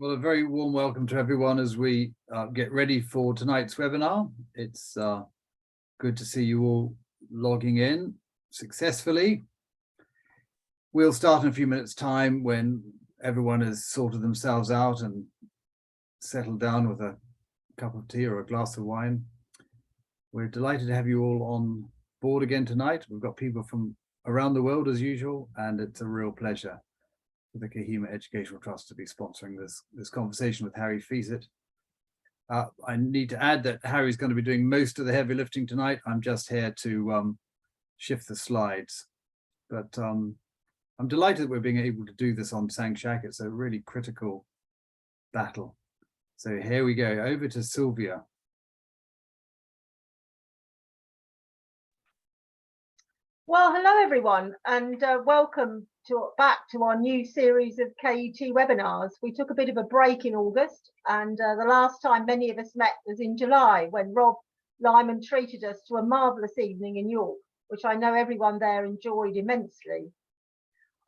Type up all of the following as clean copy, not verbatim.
Well, a very warm welcome to everyone as we get ready for tonight's webinar. It's good to see you all logging in successfully. We'll start in a few minutes' time when everyone has sorted themselves out and settled down with a cup of tea or a glass of wine. We're delighted to have you all on board again tonight. We've got people from around the world as usual, and it's a real pleasure for the Kohima Educational Trust to be sponsoring this conversation with Harry Fecitt. I need to add that Harry's going to be doing most of the heavy lifting tonight. I'm just here to shift the slides. But I'm delighted that we're being able to do this on Sanghshak. It's a really critical battle. So here we go, over to Sylvia. Well, hello everyone, and welcome back to our new series of KET webinars. We took a bit of a break in August, and the last time many of us met was in July when Rob Lyman treated us to a marvellous evening in York, which I know everyone there enjoyed immensely.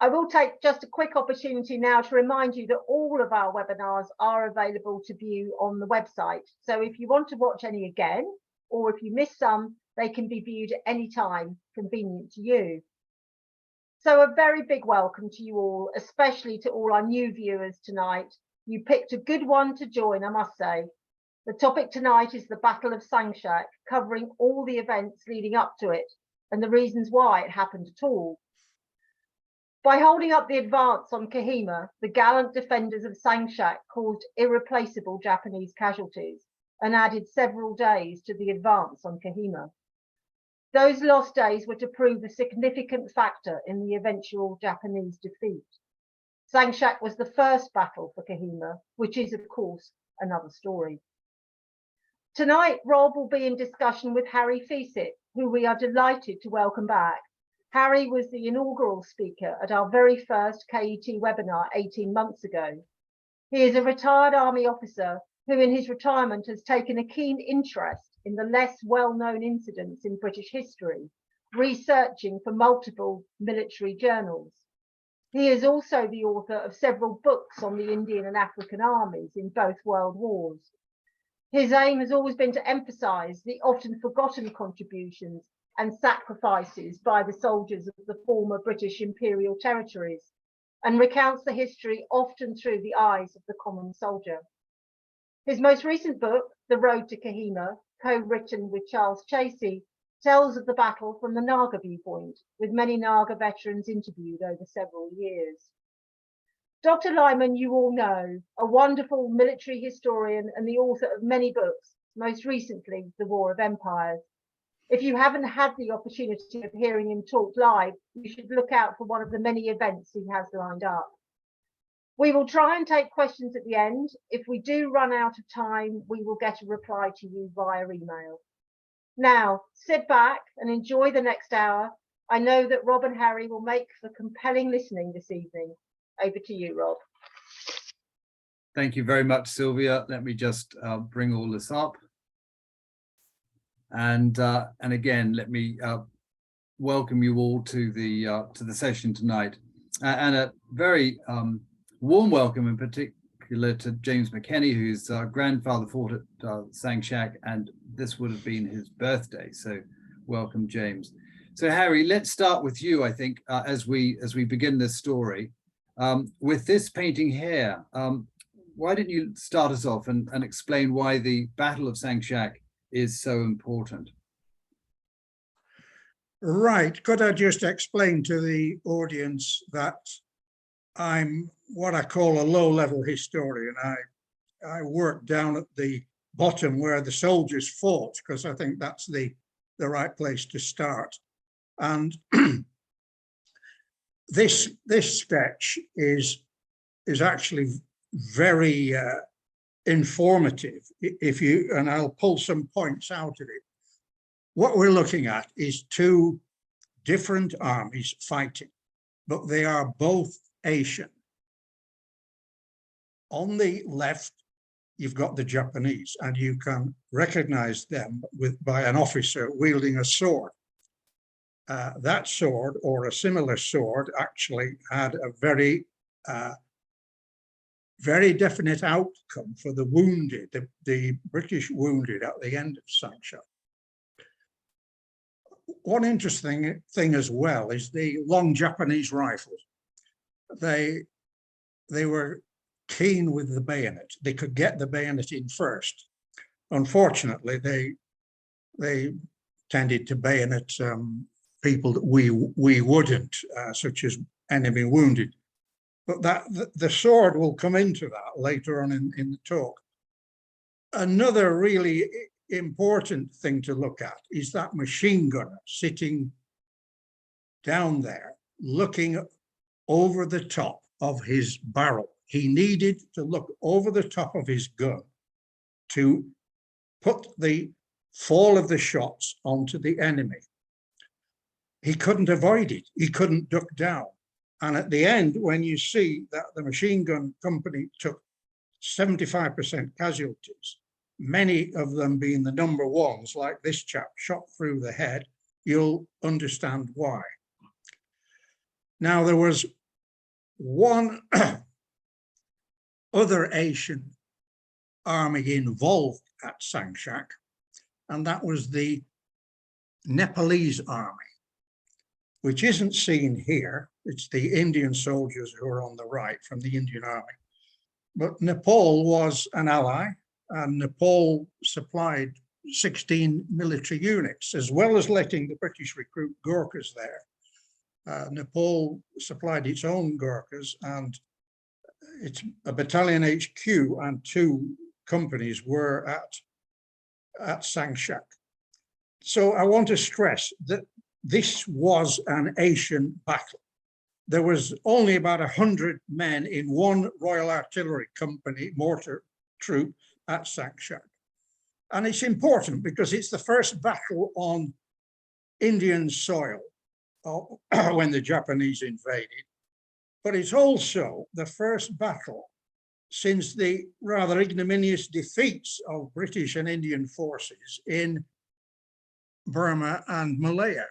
I will take just a quick opportunity now to remind you that all of our webinars are available to view on the website. So if you want to watch any again, or if you miss some, they can be viewed at any time convenient to you. So a very big welcome to you all, especially to all our new viewers tonight. You picked a good one to join, I must say. The topic tonight is the Battle of Sanghshak, covering all the events leading up to it and the reasons why it happened at all. By holding up the advance on Kohima, the gallant defenders of Sanghshak caused irreplaceable Japanese casualties and added several days to the advance on Kohima. Those lost days were to prove a significant factor in the eventual Japanese defeat. Sanghshak was the first battle for Kohima, which is, of course, another story. Tonight, Rob will be in discussion with Harry Fecitt, who we are delighted to welcome back. Harry was the inaugural speaker at our very first KET webinar 18 months ago. He is a retired army officer who in his retirement has taken a keen interest in the less well-known incidents in British history, researching for multiple military journals. He is also the author of several books on the Indian and African armies in both world wars. His aim has always been to emphasise the often forgotten contributions and sacrifices by the soldiers of the former British imperial territories, and recounts the history often through the eyes of the common soldier. His most recent book, The Road to Kohima, co-written with Charles Chasey, tells of the battle from the Naga viewpoint, with many Naga veterans interviewed over several years. Dr. Lyman, you all know, a wonderful military historian and the author of many books, most recently, The War of Empires. If you haven't had the opportunity of hearing him talk live, you should look out for one of the many events he has lined up. We will try and take questions at the end. If we do run out of time, we will get a reply to you via email. Now, sit back and enjoy the next hour. I know that Rob and Harry will make for compelling listening this evening. Over to you, Rob. Thank you very much, Sylvia. Let me just bring all this up. And again, let me welcome you all to the session tonight, and a very warm welcome in particular to James McKenny, whose grandfather fought at Sanghshak, and this would have been his birthday. So welcome, James. So Harry, let's start with you, I think, as we begin this story. With this painting here, why didn't you start us off and explain why the Battle of Sanghshak is so important? Right. Could I just explain to the audience that I'm what I call a low-level historian. I work down at the bottom where the soldiers fought, because I think that's the right place to start. And this sketch is actually very informative. And I'll pull some points out of it. What we're looking at is two different armies fighting, but they are both Asian. On the left, you've got the Japanese, and you can recognize them by an officer wielding a sword. That sword, or a similar sword, actually had a very very definite outcome for the wounded, the British wounded at the end of Sangshak. One interesting thing as well is the long Japanese rifles. They were keen with the bayonet. They could get the bayonet in first. Unfortunately, they tended to bayonet people that we wouldn't, such as enemy wounded. But the sword will come into that later on in the talk. Another really important thing to look at is that machine gunner sitting down there, looking over the top of his barrel. He needed to look over the top of his gun to put the fall of the shots onto the enemy. He couldn't avoid it. He couldn't duck down. And at the end, when you see that the machine gun company took 75% casualties, many of them being the number ones, like this chap shot through the head, you'll understand why. Now, there was one other Asian army involved at Sangshak, and that was the Nepalese army, which isn't seen here. It's the Indian soldiers who are on the right from the Indian army. But Nepal was an ally, and Nepal supplied 16 military units, as well as letting the British recruit Gurkhas there. Nepal supplied its own Gurkhas, and it's a battalion HQ and 2 companies were at Sangshak. So I want to stress that this was an Asian battle. There was only about 100 men in one Royal Artillery Company mortar troop at Sangshak. And it's important because it's the first battle on Indian soil when the Japanese invaded, but it's also the first battle since the rather ignominious defeats of British and Indian forces in Burma and Malaya.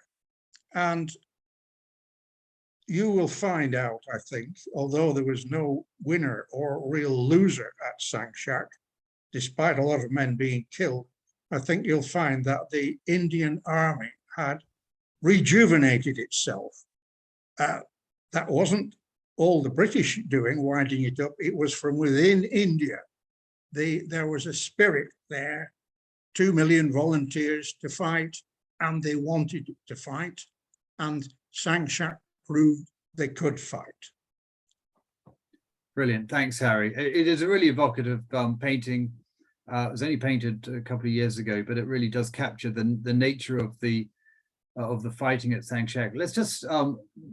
And you will find out, I think, although there was no winner or real loser at Sangshak, despite a lot of men being killed, I think you'll find that the Indian army had rejuvenated itself. That wasn't all the British doing, winding it up. It was from within India. There was a spirit there, 2 million volunteers to fight, and they wanted to fight. And Sangshak proved they could fight. Brilliant, thanks, Harry. It is a really evocative painting. It was only painted a couple of years ago, but it really does capture the nature of the fighting at Sangshak. Let's just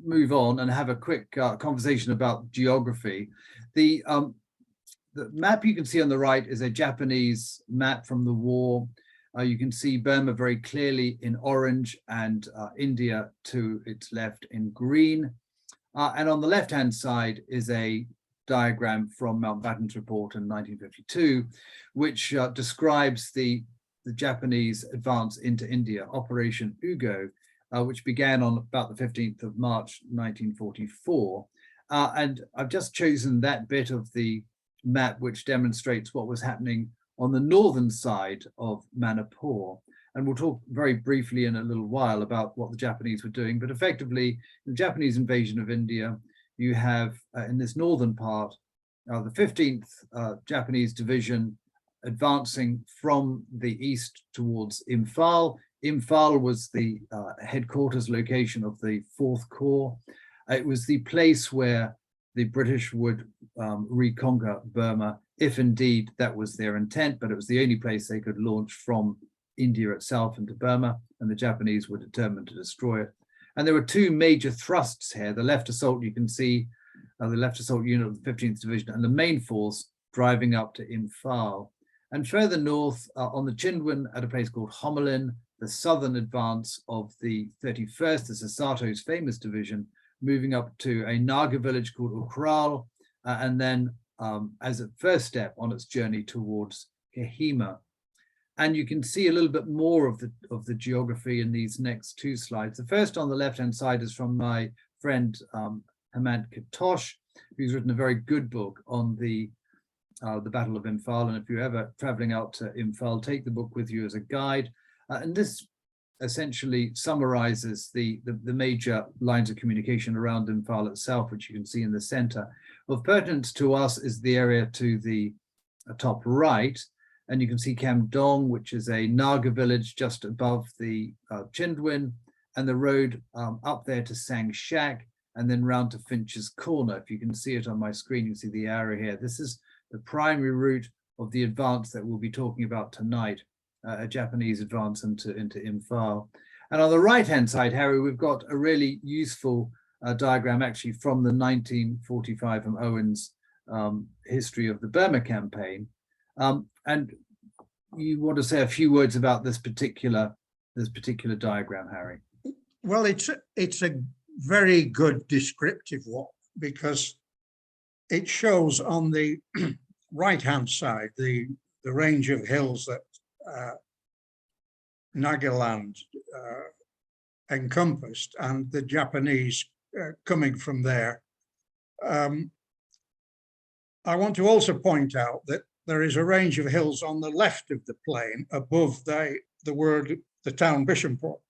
move on and have a quick conversation about geography. The map you can see on the right is a Japanese map from the war. You can see Burma very clearly in orange and India to its left in green. And on the left-hand side is a diagram from Mountbatten's report in 1952, which describes the Japanese advance into India, Operation Ugo, which began on about the 15th of March, 1944. And I've just chosen that bit of the map which demonstrates what was happening on the northern side of Manipur. And we'll talk very briefly in a little while about what the Japanese were doing. But effectively, the Japanese invasion of India, you have in this northern part, the 15th Japanese Division advancing from the east towards Imphal. Imphal was the headquarters location of the 4th Corps. It was the place where the British would reconquer Burma, if indeed that was their intent, but it was the only place they could launch from India itself into Burma, and the Japanese were determined to destroy it. And there were 2 major thrusts here. The left assault, you can see the left assault unit of the 15th Division and the main force driving up to Imphal. And further north on the Chindwan at a place called Homelin, the southern advance of the 31st, the Sasato's famous division, moving up to a Naga village called Ukral, and then as a first step on its journey towards Kohima. And you can see a little bit more of the geography in these next 2 slides. The first on the left-hand side is from my friend Hemant Katosh, who's written a very good book on the the Battle of Imphal. And if you're ever traveling out to Imphal, take the book with you as a guide. And this essentially summarizes the major lines of communication around Imphal itself, which you can see in the center. Of pertinence to us is the area to the top right, and you can see Kamdong, which is a Naga village just above the Chindwin, and the road up there to Sangshak, and then round to Finch's Corner. If you can see it on my screen, you can see the arrow here. This is the primary route of the advance that we'll be talking about tonight, a Japanese advance into Imphal. And on the right-hand side, Harry, we've got a really useful diagram actually from the 1945 from Owen's history of the Burma campaign. And you want to say a few words about this particular diagram, Harry? Well, it's a very good descriptive one, because it shows on the right-hand side the range of hills that Nagaland encompassed, and the Japanese coming from there. I want to also point out that there is a range of hills on the left of the plain above the town Bishampur,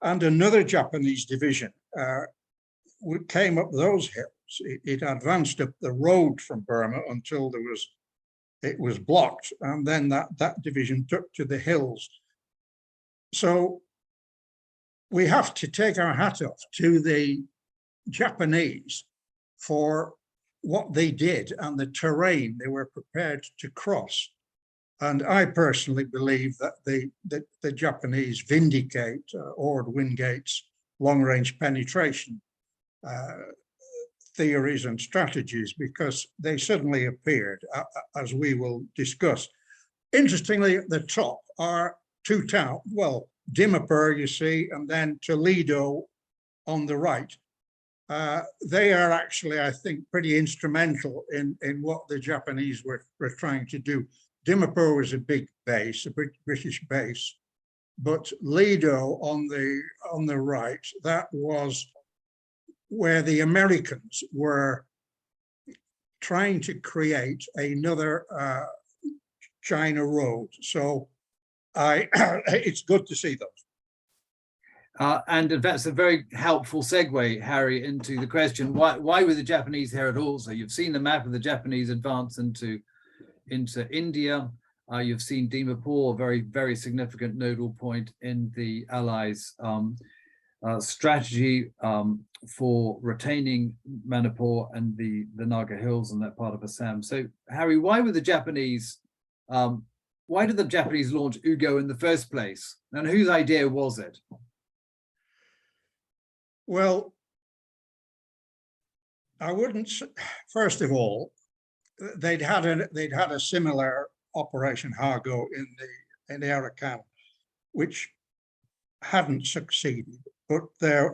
and another Japanese division came up those hills. It advanced up the road from Burma until it was blocked, and then that division took to the hills. So we have to take our hat off to the Japanese for what they did and the terrain they were prepared to cross. And I personally believe that the Japanese vindicate Ord Wingate's long-range penetration theories and strategies, because they suddenly appeared, as we will discuss. Interestingly, at the top are two towns, well, Dimapur, you see, and then Toledo on the right. They are actually, I think, pretty instrumental in what the Japanese were trying to do. Dimapur was a big base, a British base, but Lido on the right, that was where the Americans were trying to create another China road. So it's good to see those. And that's a very helpful segue, Harry, into the question, why were the Japanese here at all? So you've seen the map of the Japanese advance into India. You've seen Dimapur, a very, very significant nodal point in the Allies' strategy for retaining Manipur and the Naga Hills and that part of Assam. So, Harry, why did the Japanese launch Ugo in the first place? And whose idea was it? Well, I wouldn't. First of all, they'd had a similar Operation Hargo in the Arakan, which hadn't succeeded, but they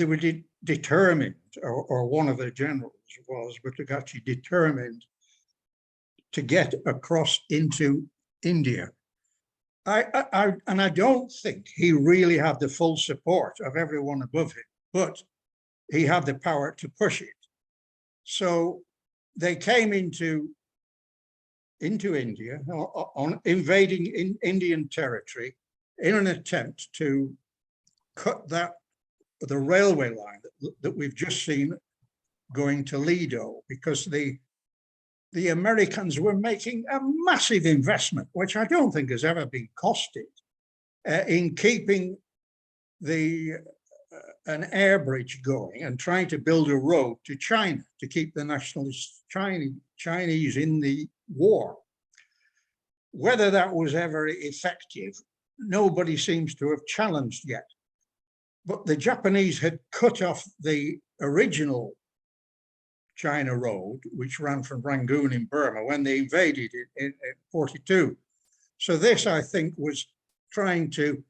were determined, or one of the generals was, but actually determined to get across into India. I don't think he really had the full support of everyone above him, but he had the power to push it. So they came into India on invading Indian territory in an attempt to cut the railway line that we've just seen going to Lido, because the Americans were making a massive investment, which I don't think has ever been costed, in keeping an air bridge going and trying to build a road to China to keep the nationalist Chinese in the war. Whether that was ever effective, nobody seems to have challenged yet. But the Japanese had cut off the original China Road, which ran from Rangoon in Burma when they invaded it in 42. So this, I think, was trying to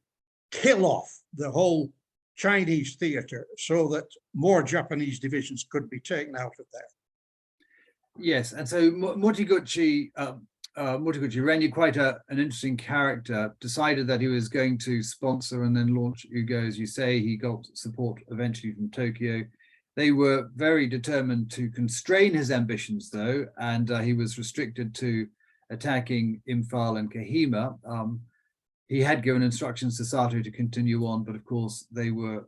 kill off the whole Chinese theater so that more Japanese divisions could be taken out of there. Yes, and so Motiguchi Renyi, quite an interesting character, decided that he was going to sponsor and then launch Ugo. As you say, he got support eventually from Tokyo. They were very determined to constrain his ambitions, though, and he was restricted to attacking Imphal and Kohima. He had given instructions to Satu to continue on, but of course they were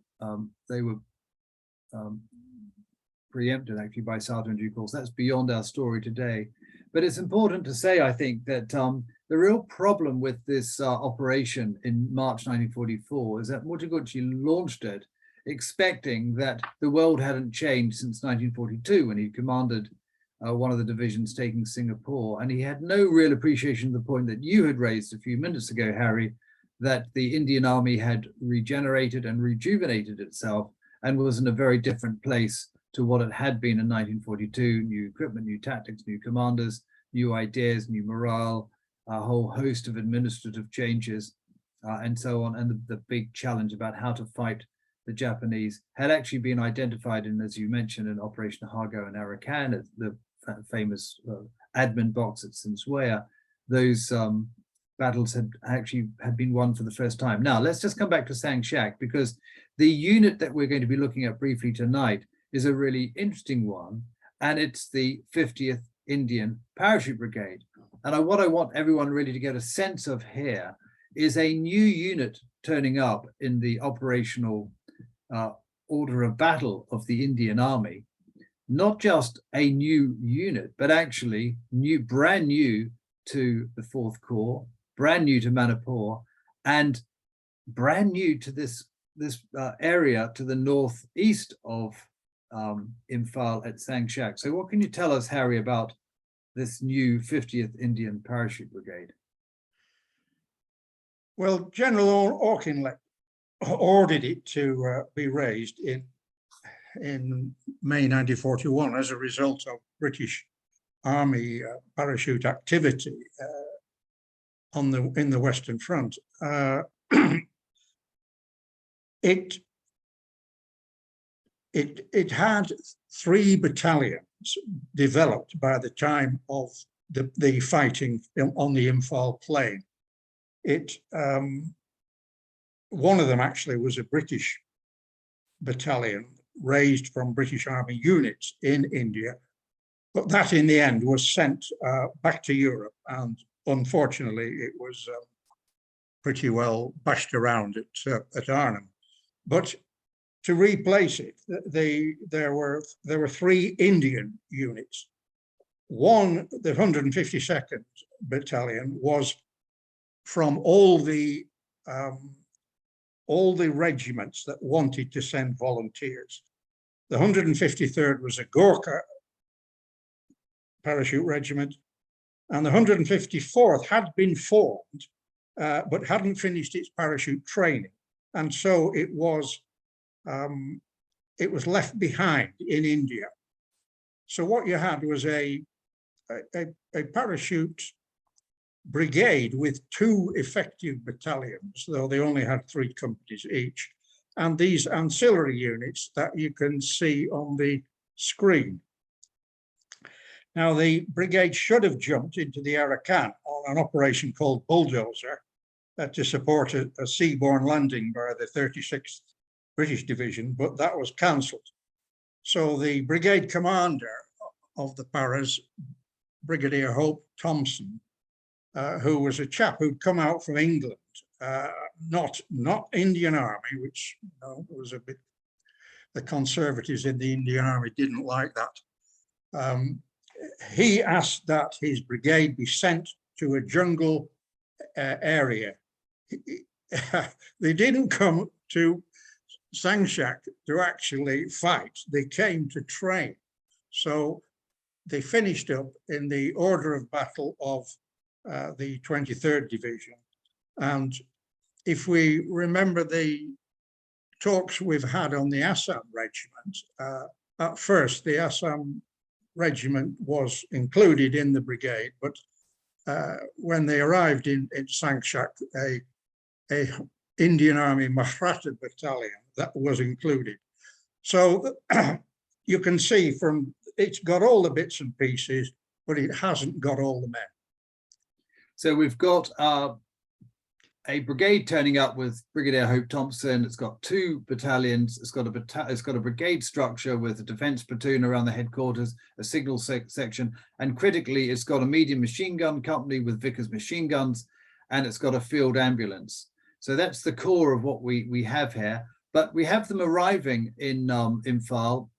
preempted actually by Satu in due course. That's beyond our story today. But it's important to say, I think, that the real problem with this operation in March 1944 is that Motoguchi launched it expecting that the world hadn't changed since 1942 when he commanded one of the divisions taking Singapore. And he had no real appreciation of the point that you had raised a few minutes ago, Harry, that the Indian Army had regenerated and rejuvenated itself and was in a very different place to what it had been in 1942, new equipment, new tactics, new commanders, new ideas, new morale, a whole host of administrative changes, and so on. And the big challenge about how to fight the Japanese had actually been identified in, as you mentioned, in Operation Hago and Arakan, the famous admin box at Sinswaya. Those battles had been won for the first time. Now, let's just come back to Sanghshak, because the unit that we're going to be looking at briefly tonight is a really interesting one, and it's the 50th Indian Parachute Brigade. And what I want everyone really to get a sense of here is a new unit turning up in the operational order of battle of the Indian Army. Not just a new unit, but actually brand new to the 4th Corps, brand new to Manipur, and brand new to this area to the northeast of Imphal at Sanghshak. So what can you tell us, Harry, about this new 50th Indian Parachute Brigade? Well, General Auchinleck ordered it to be raised in May 1941 as a result of British Army parachute activity in the Western Front. It had 3 battalions developed by the time of the fighting on the Imphal plain. One of them actually was a British battalion raised from British Army units in India, but that in the end was sent back to Europe, and unfortunately it was pretty well bashed around at Arnhem. But to replace it, there were 3 Indian units. One, the 152nd Battalion, was from all the regiments that wanted to send volunteers. The 153rd was a Gorkha parachute regiment, and the 154th had been formed, but hadn't finished its parachute training, and so it was left behind in India. So what you had was a parachute brigade with 2 effective battalions, though they only had 3 companies each, and these ancillary units that you can see on the screen. Now, the brigade should have jumped into the Arakan on an operation called Bulldozer to support a seaborne landing by the 36th British Division, but that was cancelled. So the brigade commander of the Paras, Brigadier Hope Thompson, who was a chap who'd come out from England, not Indian Army, which was a bit, the conservatives in the Indian Army didn't like that. He asked that his brigade be sent to a jungle area. They didn't come to Sangshak to actually fight, they came to train. So they finished up in the order of battle of the 23rd Division. And if we remember the talks we've had on the Assam Regiment, at first the Assam Regiment was included in the brigade, but when they arrived in Sangshak, a Indian Army Maratha battalion that was included. So you can see from, it's got all the bits and pieces, but it hasn't got all the men. So we've got a brigade turning up with Brigadier Hope Thompson. It's got 2 battalions. It's got a brigade structure with a defence platoon around the headquarters, a signal section, and critically, it's got a medium machine gun company with Vickers machine guns, and it's got a field ambulance. So that's the core of what we have here. But we have them arriving in Imphal,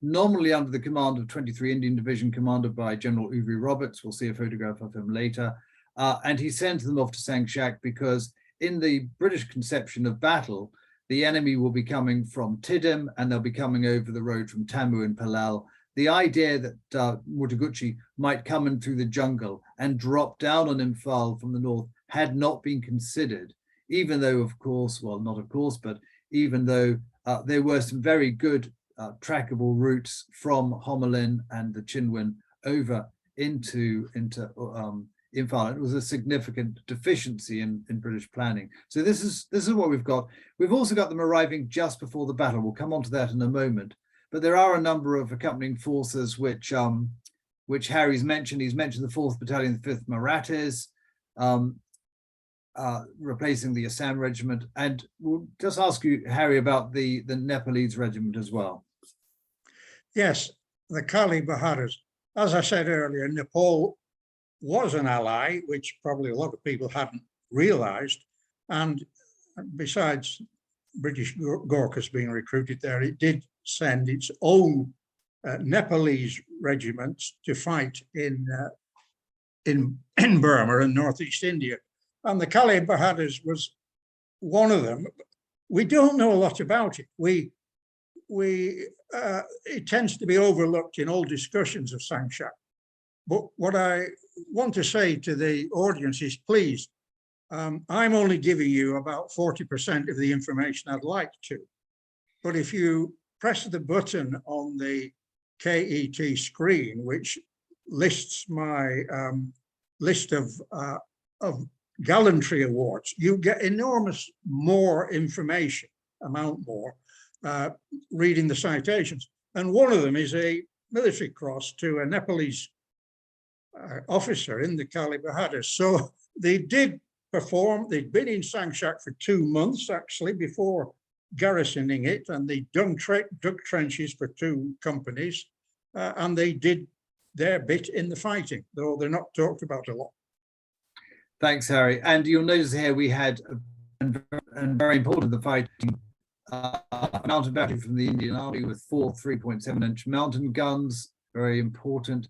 normally under the command of 23 Indian Division, commanded by General Harry Roberts. We'll see a photograph of him later. And he sends them off to Sangshak because in the British conception of battle, the enemy will be coming from Tiddim and they'll be coming over the road from Tamu and Palal. The idea that Mutaguchi might come in through the jungle and drop down on Imphal from the north had not been considered, even though, of course, well, not of course, but even though there were some very good trackable routes from Homelin and the Chinwin over into Imphal. It was a significant deficiency in British planning. So this is what we've got. We've also got them arriving just before the battle. We'll come on to that in a moment. But there are a number of accompanying forces which Harry's mentioned. He's mentioned the 4th Battalion, the 5th Marathas, replacing the Assam Regiment. And we'll just ask you, Harry, about the Nepalese Regiment as well. Yes, the Kali Bahaduras. As I said earlier, Nepal was an ally, which probably a lot of people hadn't realized. And besides British Gorkhas being recruited there, it did send its own Nepalese regiments to fight in Burma and Northeast India. And the Kali Bahaduras was one of them. We don't know a lot about it. It tends to be overlooked in all discussions of Sanghshak. But what I want to say to the audience is, please, I'm only giving you about 40% of the information I'd like to. But if you press the button on the KET screen, which lists my list of gallantry awards, you get enormous more information, amount more, reading the citations. And one of them is a military cross to a Nepalese officer in the Kali Bahaduras. So they did perform. They'd been in Sangshak for 2 months, actually, before garrisoning it, and they dug trenches for 2 companies, and they did their bit in the fighting, though they're not talked about a lot. Thanks, Harry. And you'll notice here we had, and very important, the fighting, mountain battery from the Indian Army with 4 3.7-inch mountain guns, very important.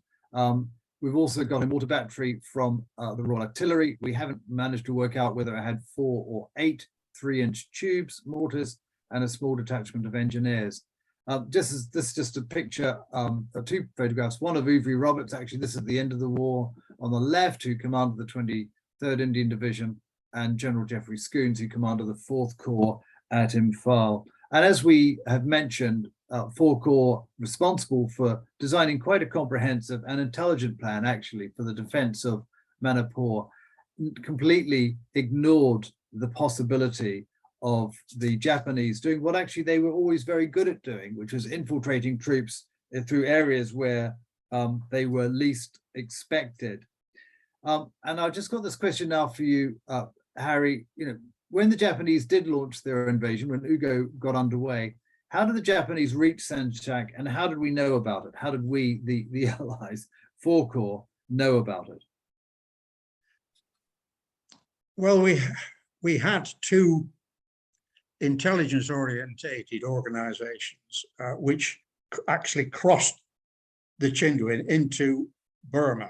We've also got a mortar battery from the Royal Artillery. We haven't managed to work out whether it had 4 or 8 3-inch tubes, mortars, and a small detachment of engineers. This is just a picture of 2 photographs. One of Harry Roberts, actually, this is at the end of the war, on the left, who commanded the 23rd Indian Division, and General Geoffrey Scoons, who commanded the 4th Corps at Imphal. And as we have mentioned, 4 Corps responsible for designing quite a comprehensive and intelligent plan, actually, for the defense of Manipur, completely ignored the possibility of the Japanese doing what actually they were always very good at doing, which was infiltrating troops through areas where they were least expected. And I've just got this question now for you, Harry. When the Japanese did launch their invasion, when Ugo got underway, how did the Japanese reach Sanghshak, and how did we know about it? How did we, the Allies, 4 Corps, know about it? Well, we had 2 intelligence-orientated organizations which actually crossed the Chinwin into Burma.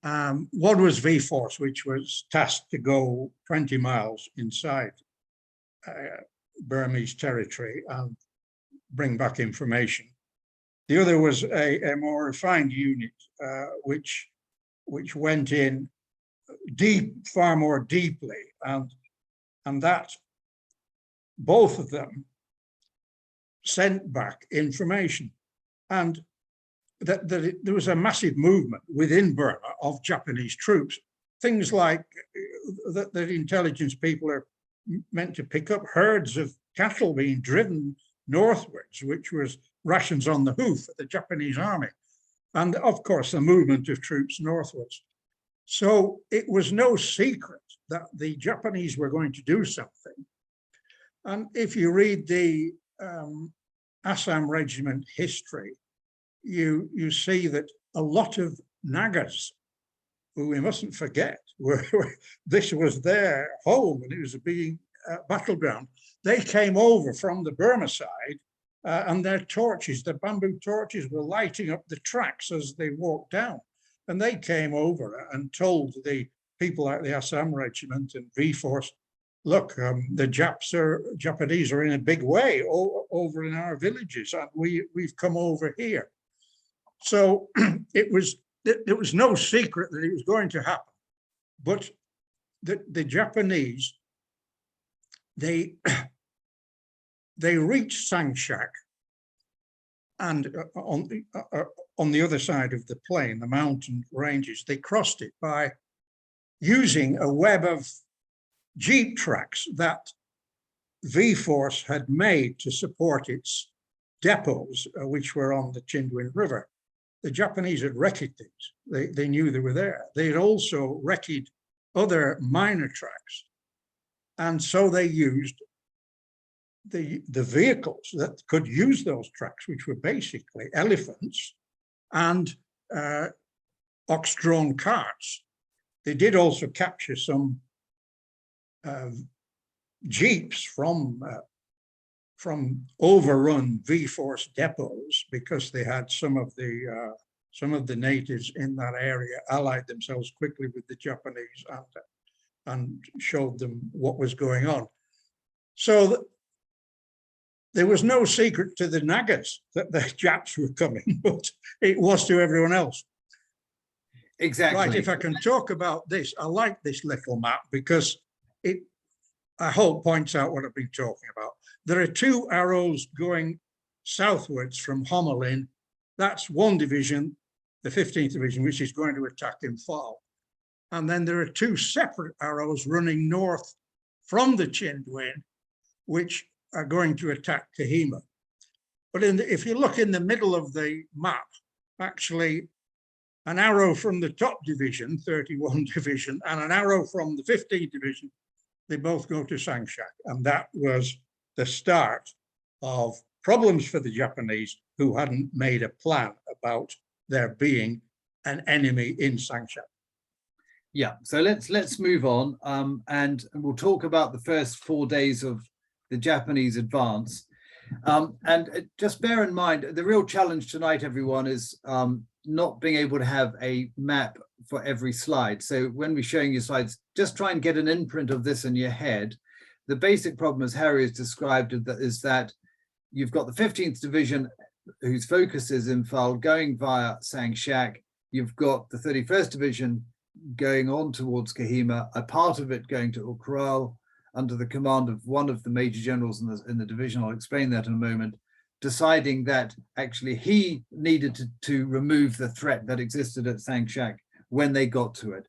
One was V-Force, which was tasked to go 20 miles inside Burmese territory and bring back information. The other was a more refined unit, which went in deep, far more deeply, and that both of them sent back information, and that there was a massive movement within Burma of Japanese troops. Things like that intelligence people are meant to pick up herds of cattle being driven northwards, which was rations on the hoof of the Japanese army, and of course the movement of troops northwards. So it was no secret that the Japanese were going to do something. And if you read the Assam Regiment history, you see that a lot of Nagas, who we mustn't forget, this was their home and it was a being battleground. They came over from the Burma side and their torches, the bamboo torches, were lighting up the tracks as they walked down. And they came over and told the people at the Assam Regiment and V-Force, look, the Japanese are in a big way over in our villages, and we've come over here. So it was no secret that it was going to happen. But the Japanese, they reached Sanghshak, and on the other side of the plain, the mountain ranges, they crossed it by using a web of jeep tracks that V-Force had made to support its depots, which were on the Chindwin River. The Japanese had wrecked these. They knew they were there. They had also wrecked other minor tracks. And so they used the vehicles that could use those tracks, which were basically elephants and ox-drawn carts. They did also capture some jeeps from overrun V-Force depots, because they had some of the natives in that area allied themselves quickly with the Japanese and showed them what was going on. So there was no secret to the Nagas that the Japs were coming, but it was to everyone else. Exactly. Right, if I can talk about this, I like this little map because it, I hope, points out what I've been talking about. There are two arrows going southwards from Homelin. That's one division, the 15th Division, which is going to attack Imphal. And then there are two separate arrows running north from the Chindwin, which are going to attack Kohima. But if you look in the middle of the map, actually an arrow from the top division, 31 Division, and an arrow from the 15th Division, they both go to Sanghshak. And that was the start of problems for the Japanese, who hadn't made a plan about there being an enemy in Sanghshak. Yeah, so let's move on, and we'll talk about the first 4 days of the Japanese advance. And just bear in mind, the real challenge tonight, everyone, is not being able to have a map for every slide. So when we're showing you slides, just try and get an imprint of this in your head. The basic problem, as Harry has described, is that you've got the 15th Division, whose focus is Imphal, going via Sanghshak. You've got the 31st Division going on towards Kohima, a part of it going to Withdrawal under the command of one of the major generals in the division. I'll explain that in a moment, deciding that actually he needed to remove the threat that existed at Sanghshak when they got to it.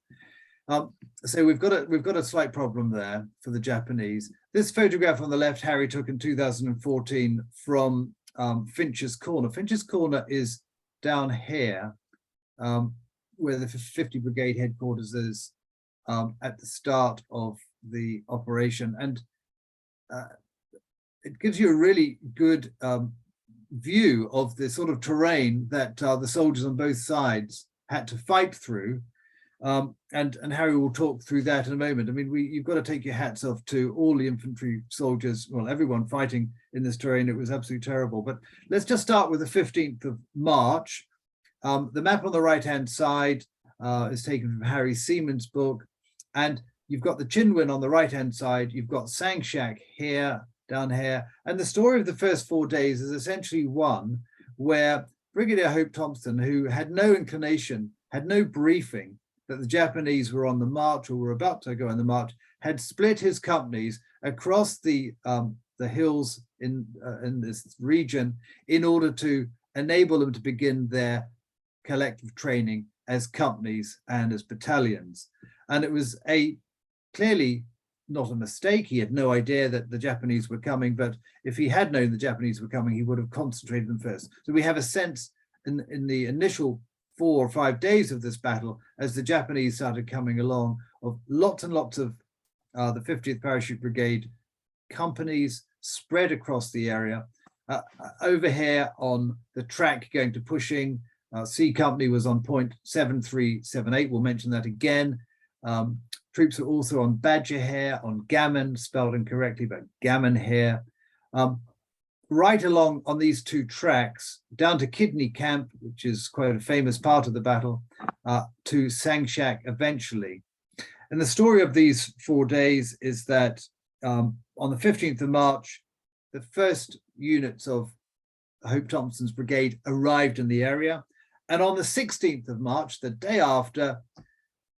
So we've got a slight problem there for the Japanese. This photograph on the left, Harry took in 2014 from Finch's Corner. Finch's Corner is down here, where the 50 Brigade headquarters is at the start of the operation. And it gives you a really good view of the sort of terrain that the soldiers on both sides had to fight through. And Harry will talk through that in a moment. I mean, you've got to take your hats off to all the infantry soldiers, well, everyone fighting in this terrain. It was absolutely terrible. But let's just start with the 15th of March. The map on the right-hand side is taken from Harry Seaman's book. And you've got the Chindwin on the right-hand side. You've got Sanghshak here, down here. And the story of the first 4 days is essentially one where Brigadier Hope Thompson, who had no inclination, had no briefing that the Japanese were on the march or were about to go on the march, had split his companies across the hills in this region in order to enable them to begin their collective training as companies and as battalions. And it was clearly not a mistake. He had no idea that the Japanese were coming, but if he had known the Japanese were coming, he would have concentrated them first. So we have a sense in the initial 4 or 5 days of this battle, as the Japanese started coming along, of lots and lots of the 50th Parachute Brigade companies spread across the area. Over here on the track going to Pushing, C Company was on point 7378. We'll mention that again. Troops are also on Badger Hair, on Gammon, spelled incorrectly, but Gammon Hair. Right along on these two tracks, down to Kidney Camp, which is quite a famous part of the battle, to Sanghshak eventually. And the story of these 4 days is that on the 15th of March, the first units of Hope Thompson's brigade arrived in the area. And on the 16th of March, the day after,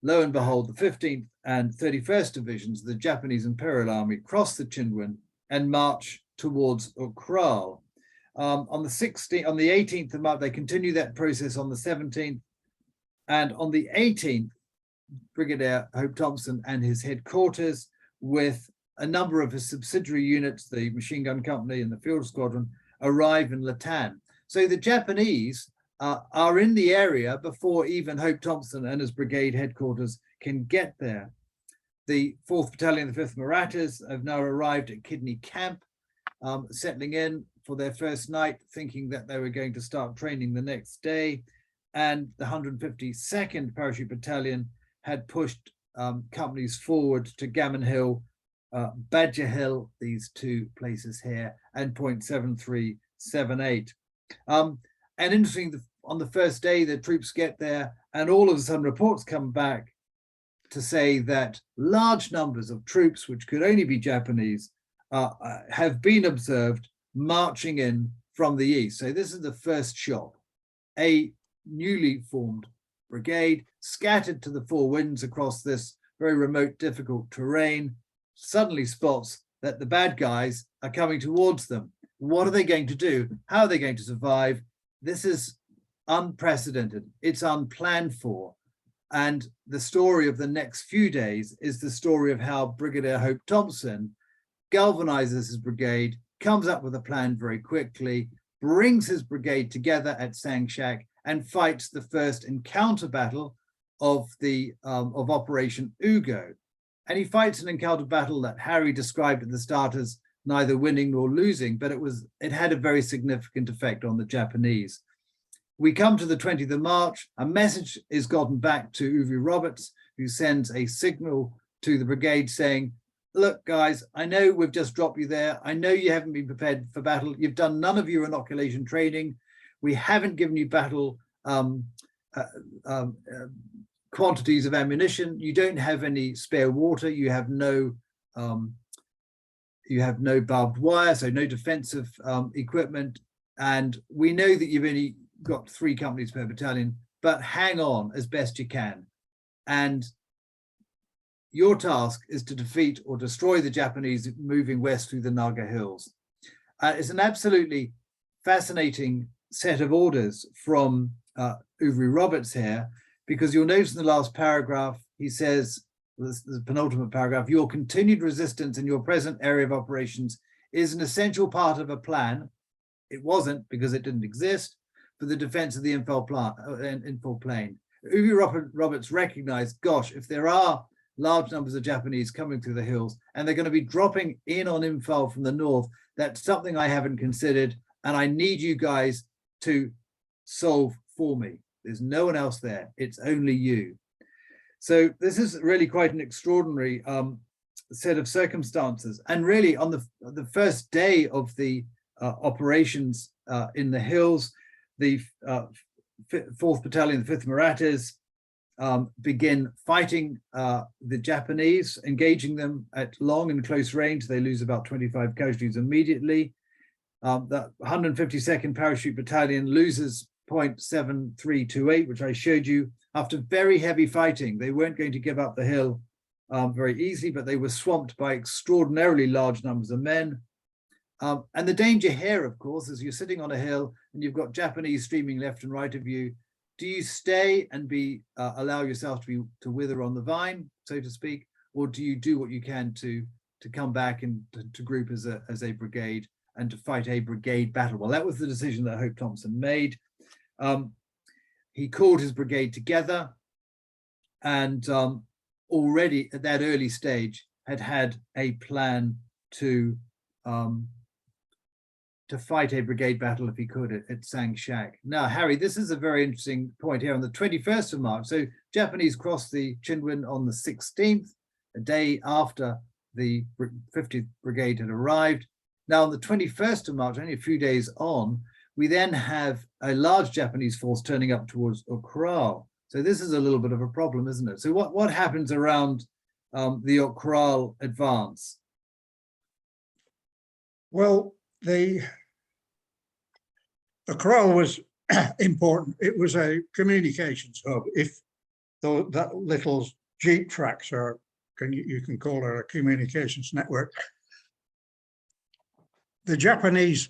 lo and behold, the 15th and 31st Divisions of the Japanese Imperial Army crossed the Chindwin and march towards Ukral. On the 18th of March, they continue that process on the 17th. And on the 18th, Brigadier Hope Thompson and his headquarters, with a number of his subsidiary units, the Machine Gun Company and the Field Squadron, arrive in Latan. So the Japanese are in the area before even Hope Thompson and his brigade headquarters can get there. The 4th Battalion, the 5th Marathas, have now arrived at Kidney Camp, settling in for their first night, thinking that they were going to start training the next day. And the 152nd Parachute Battalion had pushed companies forward to Gammon Hill, Badger Hill, these two places here, and point 7378. And interesting, on the first day, the troops get there, and all of a sudden reports come back to say that large numbers of troops, which could only be Japanese, have been observed marching in from the east. So this is the first shock. A newly formed brigade, scattered to the four winds across this very remote, difficult terrain, suddenly spots that the bad guys are coming towards them. What are they going to do? How are they going to survive? This is unprecedented. It's unplanned for. And the story of the next few days is the story of how Brigadier Hope Thompson galvanizes his brigade, comes up with a plan very quickly, brings his brigade together at Sanghshak, and fights the first encounter battle of Operation Ugo. And he fights an encounter battle that Harry described at the start as neither winning nor losing, but it had a very significant effect on the Japanese. We come to the 20th of March, a message is gotten back to Uwe Roberts, who sends a signal to the brigade saying, look, guys, I know we've just dropped you there. I know you haven't been prepared for battle. You've done none of your inoculation training. We haven't given you battle quantities of ammunition. You don't have any spare water. You have no barbed wire, so no defensive equipment. And we know that you've only got 3 companies per battalion, but hang on as best you can. And your task is to defeat or destroy the Japanese moving west through the Naga hills. It's an absolutely fascinating set of orders from Uwe Roberts here, because you'll notice in the last paragraph, he says, the penultimate paragraph, your continued resistance in your present area of operations is an essential part of a plan. It wasn't, because it didn't exist, for the defense of the Imphal plain. Uwe Roberts recognized, gosh, if there are large numbers of Japanese coming through the hills and they're going to be dropping in on Imphal from the north, that's something I haven't considered, and I need you guys to solve for me. There's no one else there. It's only you. So this is really quite an extraordinary set of circumstances. And really on the first day of the operations in the hills, the 4th Battalion, the 5th Marathas, begin fighting the Japanese, engaging them at long and close range. They lose about 25 casualties immediately. The 152nd Parachute Battalion loses point 7328, which I showed you. After very heavy fighting, they weren't going to give up the hill very easily, but they were swamped by extraordinarily large numbers of men. And the danger here, of course, is you're sitting on a hill and you've got Japanese streaming left and right of you. Do you stay and allow yourself to wither on the vine, so to speak, or do you do what you can to come back and to group as a brigade and to fight a brigade battle? Well, that was the decision that Hope Thompson made. He called his brigade together, and already at that early stage had a plan to fight a brigade battle if he could at Sanghshak. Now, Harry, this is a very interesting point here on the 21st of March. So Japanese crossed the Chinwin on the 16th, a day after the 50th Brigade had arrived. Now, on the 21st of March, only a few days on, we then have a large Japanese force turning up towards Ukhrul. So this is a little bit of a problem, isn't it? So what happens around the Ukhrul advance? Well, the Ukhrul was important. It was a communications hub. If that little jeep tracks are, you can call it a communications network. The Japanese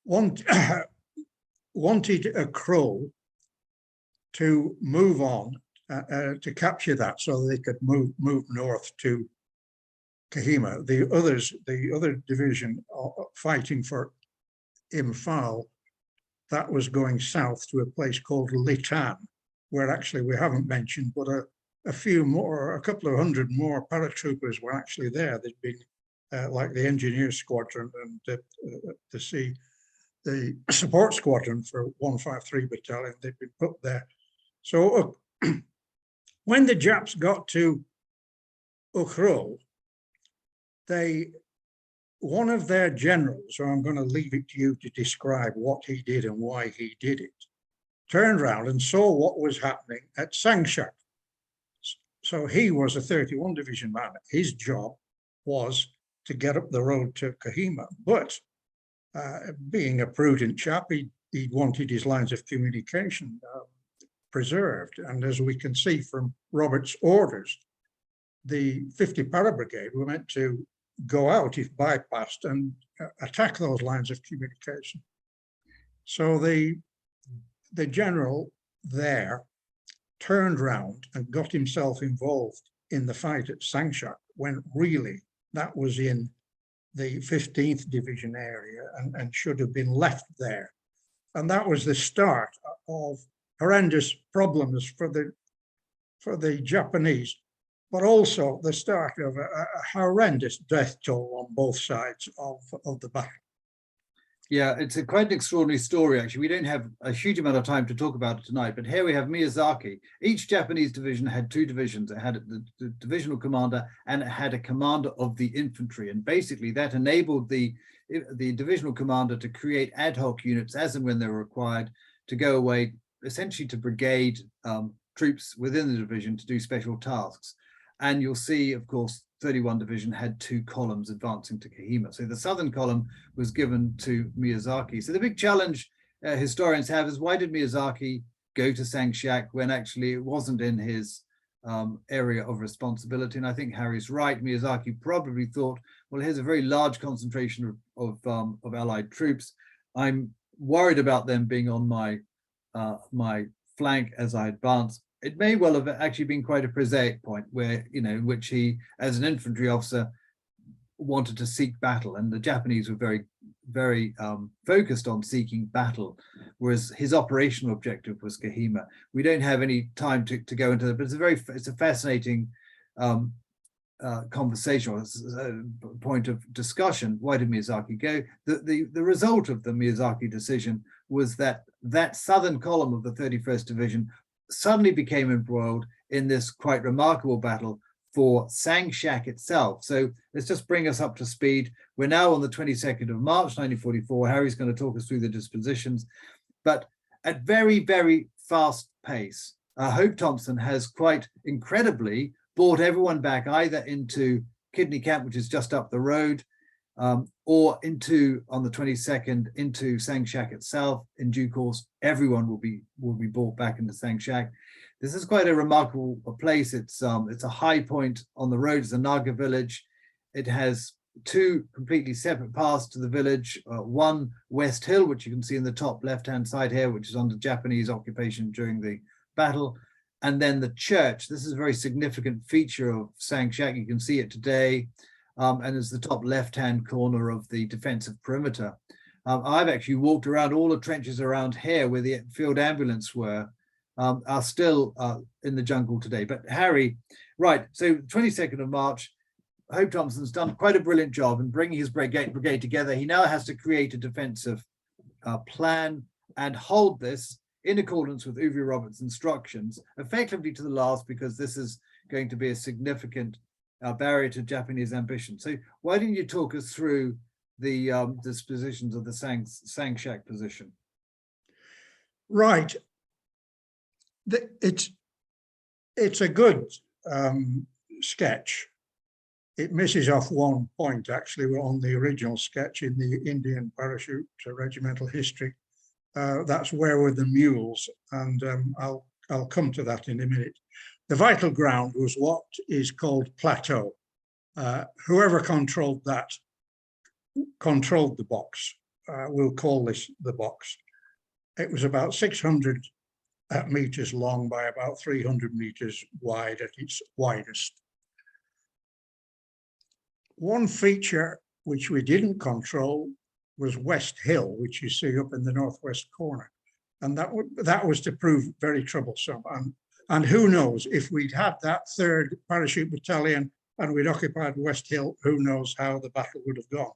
wanted Ukhrul to move on to capture that, so they could move north to Kohima. The other division fighting for Imphal, that was going south to a place called Litan, where actually we haven't mentioned, but a couple of hundred more paratroopers were actually there. They'd been like the engineer squadron and the support squadron for 153 battalion, they'd been put there. So when the Japs got to Ukhrul, one of their generals, so I'm going to leave it to you to describe what he did and why he did it, turned around and saw what was happening at Sanghshak. So he was a 31 division man. His job was to get up the road to Kohima, but being a prudent chap, he wanted his lines of communication preserved. And as we can see from Robert's orders, the 50 Para Brigade were meant to go out if bypassed and attack those lines of communication. So the general there turned round and got himself involved in the fight at Sanghshak, when really that was in the 15th Division area and should have been left there. And that was the start of horrendous problems for the Japanese, but also the start of a horrendous death toll on both sides of the battle. Yeah, it's quite an extraordinary story, actually. We don't have a huge amount of time to talk about it tonight, but here we have Miyazaki. Each Japanese division had two divisions. It had the divisional commander and it had a commander of the infantry. And basically that enabled the divisional commander to create ad hoc units as and when they were required to go away, essentially to brigade troops within the division to do special tasks. And you'll see, of course, 31 Division had two columns advancing to Kohima. So the southern column was given to Miyazaki. So the big challenge historians have is, why did Miyazaki go to Sanghshak when actually it wasn't in his area of responsibility? And I think Harry's right. Miyazaki probably thought, well, here's a very large concentration of Allied troops. I'm worried about them being on my flank as I advance. It may well have actually been quite a prosaic point where, in which he, as an infantry officer, wanted to seek battle, and the Japanese were very, very focused on seeking battle, whereas his operational objective was Kohima. We don't have any time to go into that, but it's a fascinating conversation, or a point of discussion. Why did Miyazaki go? The result of the Miyazaki decision was that southern column of the 31st Division suddenly became embroiled in this quite remarkable battle for Sanghshak itself. So let's just bring us up to speed. We're now on the 22nd of March, 1944. Harry's going to talk us through the dispositions, but at very, very fast pace. Hope Thompson has quite incredibly brought everyone back either into Kidney Camp, which is just up the road, or on the 22nd into Sanghshak itself. In due course, everyone will be brought back into Sanghshak. This is quite a remarkable place. It's a high point on the road. It's a Naga village. It has two completely separate paths to the village. One West Hill, which you can see in the top left-hand side here, which is under Japanese occupation during the battle. And then the church. This is a very significant feature of Sanghshak. You can see it today. And it's the top left-hand corner of the defensive perimeter. I've actually walked around all the trenches around here where the field ambulance were are still in the jungle today. But Harry, right, so 22nd of March, Hope Thompson's done quite a brilliant job in bringing his brigade together. He now has to create a defensive plan and hold this in accordance with Uwe Roberts' instructions, effectively to the last, because this is going to be a significant barrier to Japanese ambition. So why don't you talk us through the dispositions of the Sanghshak position? Right. It's a good sketch. It misses off one point, actually, on the original sketch in the Indian Parachute Regimental History. That's Where Were the Mules? And I'll come to that in a minute. The vital ground was what is called plateau. Whoever controlled that controlled the box. We'll call this the box. It was about 600 meters long by about 300 meters wide at its widest. One feature which we didn't control was West Hill, which you see up in the northwest corner. And that was to prove very troublesome. And who knows, if we'd had that 3rd Parachute Battalion and we'd occupied West Hill, who knows how the battle would have gone.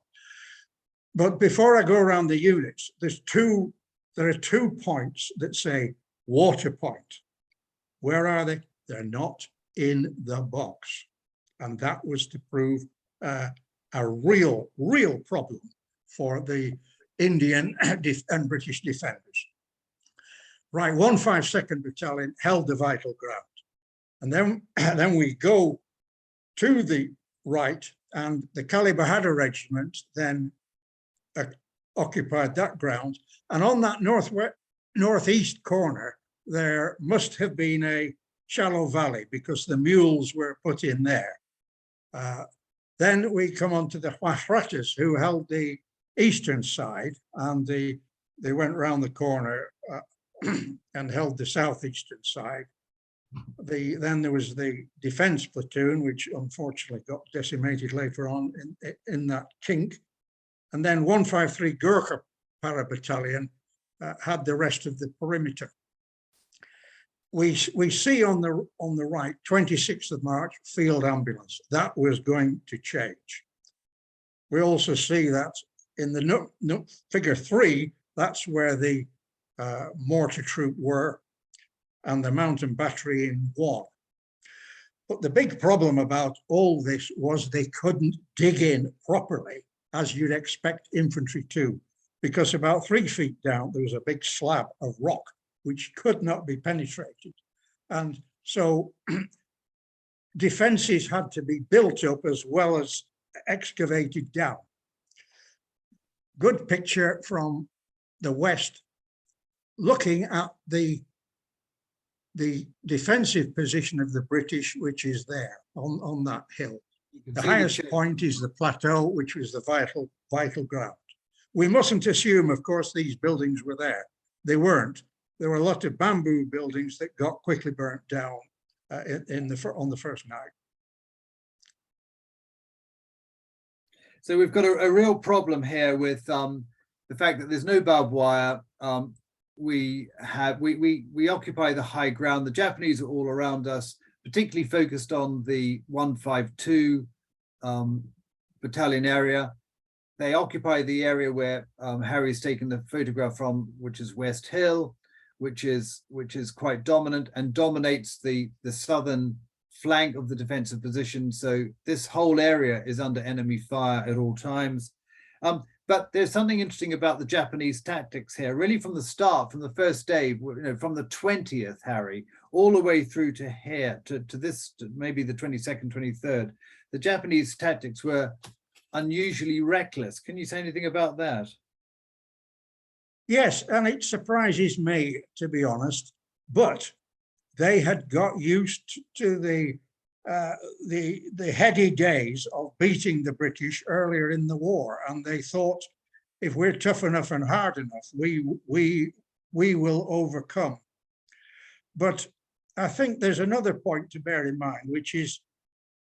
But before I go around the units, there are 2 points that say water point. Where are they? They're not in the box. And that was to prove a real problem for the Indian and British defenders. Right, 152nd Battalion held the vital ground. And then we go to the right, and the Kali Bahadur Regiment then occupied that ground. And on that northeast corner, there must have been a shallow valley because the mules were put in there. Then we come on to the Mahrattas, who held the eastern side, and they went round the corner and held the southeastern side. Then there was the defense platoon, which unfortunately got decimated later on in that kink. And then 153 Gurkha Para Battalion had the rest of the perimeter. We see on the right, 26th of March, field ambulance. That was going to change. We also see that in the figure 3, that's where the mortar troop were, and the mountain battery in 1. But the big problem about all this was they couldn't dig in properly, as you'd expect infantry to, because about 3 feet down, there was a big slab of rock which could not be penetrated. And so defenses had to be built up as well as excavated down. Good picture from the west, looking at the defensive position of the British, which is there on that hill. The highest point is the plateau, which was the vital ground. We mustn't assume, of course, these buildings were there. They weren't. There were a lot of bamboo buildings that got quickly burnt down on the first night. So we've got a real problem here with the fact that there's no barbed wire. We occupy the high ground. The Japanese are all around us, particularly focused on the 152 battalion area. They occupy the area where Harry's taken the photograph from, which is West Hill, which is quite dominant and dominates the southern flank of the defensive position. So this whole area is under enemy fire at all times. But there's something interesting about the Japanese tactics here, really from the start, from the first day, from the 20th, Harry, all the way through to here, to maybe the 22nd, 23rd. The Japanese tactics were unusually reckless. Can you say anything about that? Yes, and it surprises me, to be honest, but they had got used to the heady days of beating the British earlier in the war, and they thought, if we're tough enough and hard enough, we will overcome. But I think there's another point to bear in mind, which is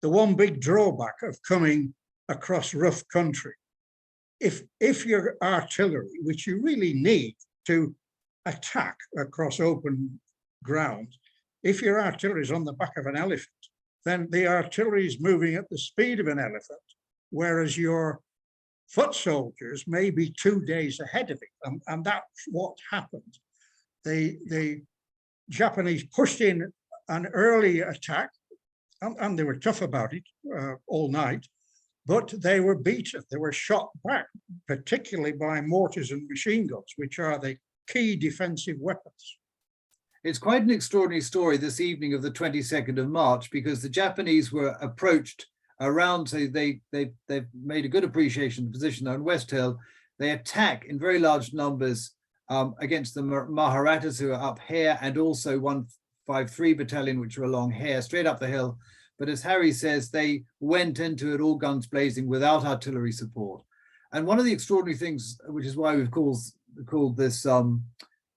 the one big drawback of coming across rough country. If your artillery, which you really need to attack across open ground, if your artillery is on the back of an elephant, then the artillery is moving at the speed of an elephant, whereas your foot soldiers may be 2 days ahead of it. And that's what happened. The Japanese pushed in an early attack, and they were tough about it all night, but they were beaten. They were shot back, particularly by mortars and machine guns, which are the key defensive weapons. It's quite an extraordinary story this evening of the 22nd of March, because the Japanese were approached around, so they've made a good appreciation of the position on West Hill. They attack in very large numbers against the Maharathas, who are up here, and also 153 battalion, which are along here, straight up the hill. But as Harry says, they went into it all guns blazing without artillery support. And one of the extraordinary things, which is why we've called this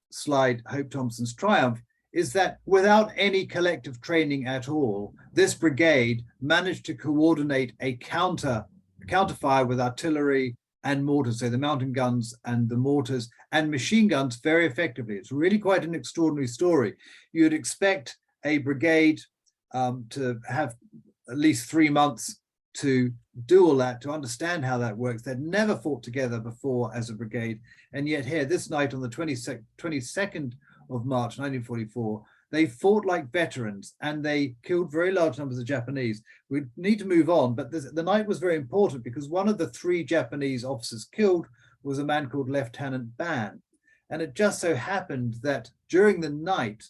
slide Hope Thompson's Triumph, is that without any collective training at all, this brigade managed to coordinate a counterfire with artillery and mortars, so the mountain guns and the mortars and machine guns very effectively. It's really quite an extraordinary story. You'd expect a brigade to have at least 3 months to do all that, to understand how that works. They'd never fought together before as a brigade. And yet here, this night on the 22nd of March, 1944, they fought like veterans and they killed very large numbers of Japanese. We need to move on, but the night was very important because one of the 3 Japanese officers killed was a man called Lieutenant Ban. And it just so happened that during the night,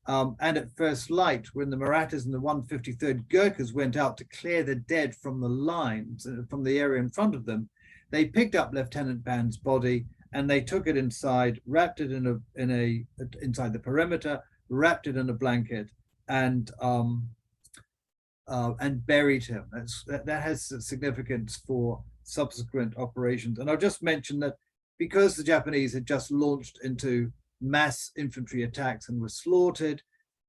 and at first light, when the Marathas and the 153rd Gurkhas went out to clear the dead from the lines, from the area in front of them, they picked up Lieutenant Ban's body and they took it inside, wrapped it inside the perimeter, wrapped it in a blanket, and buried him. That has significance for subsequent operations. And I'll just mention that because the Japanese had just launched into mass infantry attacks and were slaughtered,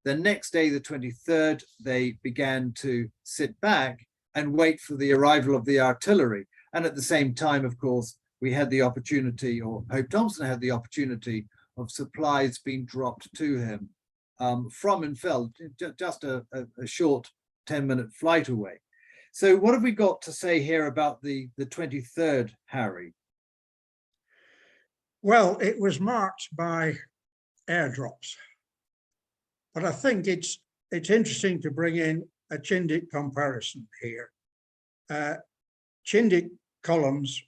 the next day, the 23rd, they began to sit back and wait for the arrival of the artillery. And at the same time, of course, we had the opportunity, or Hope Thompson had the opportunity, of supplies being dropped to him from Imphal, just a short 10-minute flight away. So what have we got to say here about the 23rd, Harry? Well, it was marked by airdrops, but I think it's interesting to bring in a Chindik comparison here. Chindik columns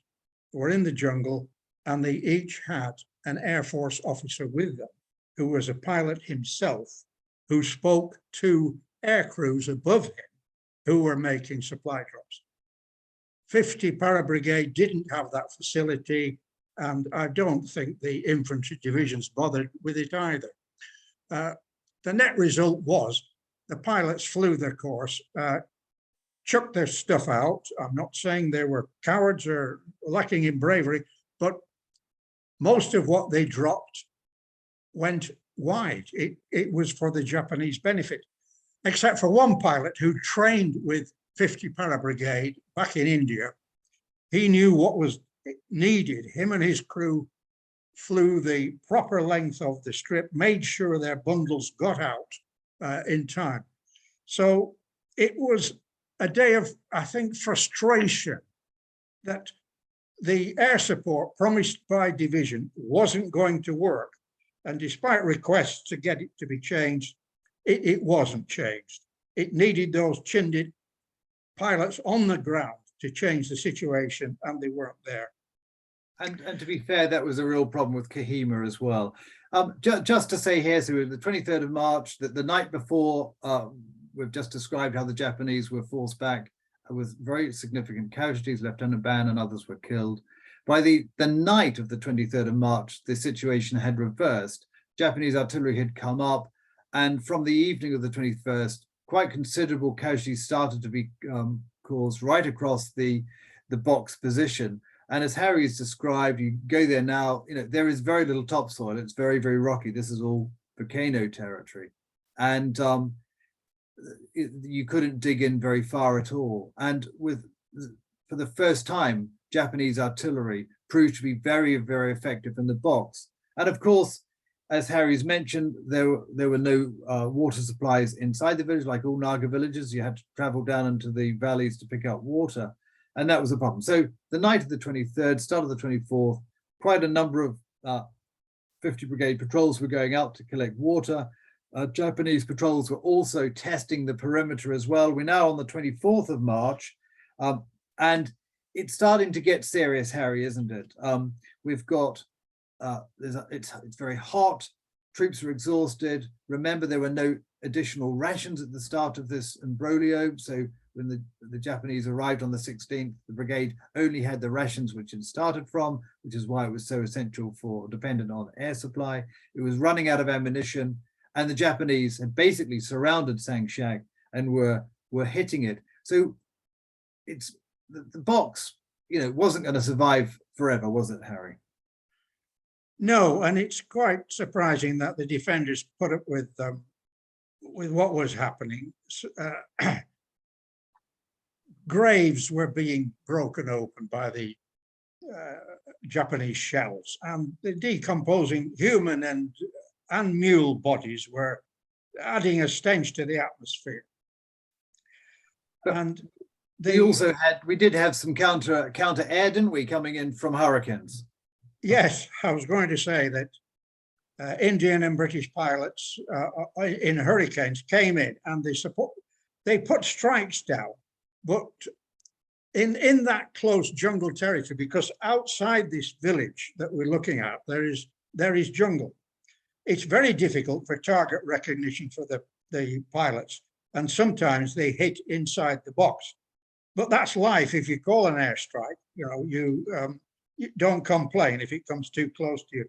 were in the jungle and they each had an Air Force officer with them who was a pilot himself, who spoke to air crews above him who were making supply drops. 50 Para Brigade didn't have that facility, and I don't think the infantry divisions bothered with it either. The net result was the pilots flew their course, chucked their stuff out. I'm not saying they were cowards or lacking in bravery, but most of what they dropped went wide. It was for the Japanese benefit, except for one pilot who trained with 50 Para Brigade back in India. He knew what was needed. Him and his crew flew the proper length of the strip, made sure their bundles got out in time. So it was a day of, I think, frustration that the air support promised by division wasn't going to work. And despite requests to get it to be changed, it wasn't changed. It needed those Chindik pilots on the ground to change the situation, and they weren't there. And to be fair, that was a real problem with Kohima as well. Just to say here, so the 23rd of March, the night before, we've just described how the Japanese were forced back with very significant casualties. Lieutenant Ban and others were killed. By the night of the 23rd of March, the situation had reversed. Japanese artillery had come up, and from the evening of the 21st, quite considerable casualties started to be caused right across the box position. And as Harry's described, you go there now, there is very little topsoil. It's very, very rocky. This is all volcano territory. And you couldn't dig in very far at all. And for the first time, Japanese artillery proved to be very, very effective in the box. And of course, as Harry's mentioned, there were no water supplies inside the village. Like all Naga villages, you had to travel down into the valleys to pick up water, and that was a problem. So the night of the 23rd, start of the 24th, quite a number of 50 Brigade patrols were going out to collect water. Japanese patrols were also testing the perimeter as well. We're now on the 24th of March, and it's starting to get serious, Harry, isn't it? We've got, it's very hot, troops are exhausted. Remember, there were no additional rations at the start of this imbroglio. So when the Japanese arrived on the 16th, the brigade only had the rations which it started from, which is why it was so essential for dependent on air supply. It was running out of ammunition, and the Japanese had basically surrounded Sanghshak and were hitting it. So it's the box, wasn't going to survive forever, was it, Harry? No, and it's quite surprising that the defenders put up with what was happening. Graves were being broken open by the Japanese shells, and the decomposing human and mule bodies were adding a stench to the atmosphere. And we did have some counter air, didn't we, coming in from hurricanes? Yes, I was going to say that Indian and British pilots in hurricanes came in and they put strikes down, but in that close jungle territory, because outside this village that we're looking at, there is jungle. It's very difficult for target recognition for the pilots, and sometimes they hit inside the box. But that's life. If you call an airstrike, you don't complain if it comes too close to you.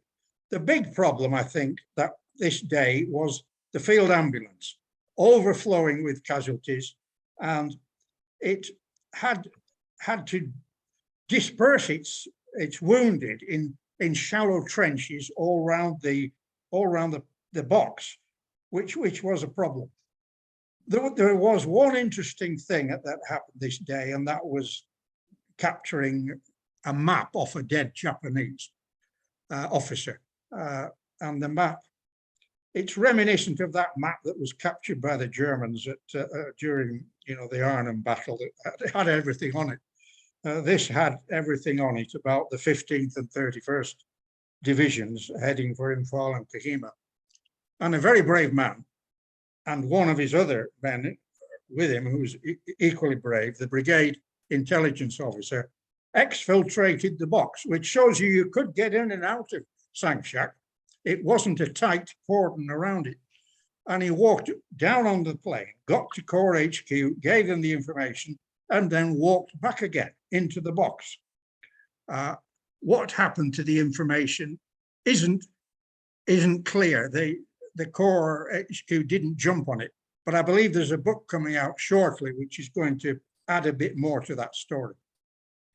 The big problem, I think, that this day was the field ambulance overflowing with casualties, and it had to disperse its wounded in shallow trenches all around the box, which was a problem. There was one interesting thing that happened this day, and that was capturing a map off a dead Japanese officer. And the map, it's reminiscent of that map that was captured by the Germans during the Arnhem battle. It had everything on it. This had everything on it about the 15th and 31st divisions heading for Imphal and Kohima. And a very brave man, and one of his other men with him, who was equally brave, the brigade intelligence officer, exfiltrated the box, which shows you could get in and out of Sanghshak. It wasn't a tight cordon around it. And he walked down on the plane, got to Corps HQ, gave them the information, and then walked back again into the box. What happened to the information isn't clear. The Corps HQ didn't jump on it, but I believe there's a book coming out shortly which is going to add a bit more to that story.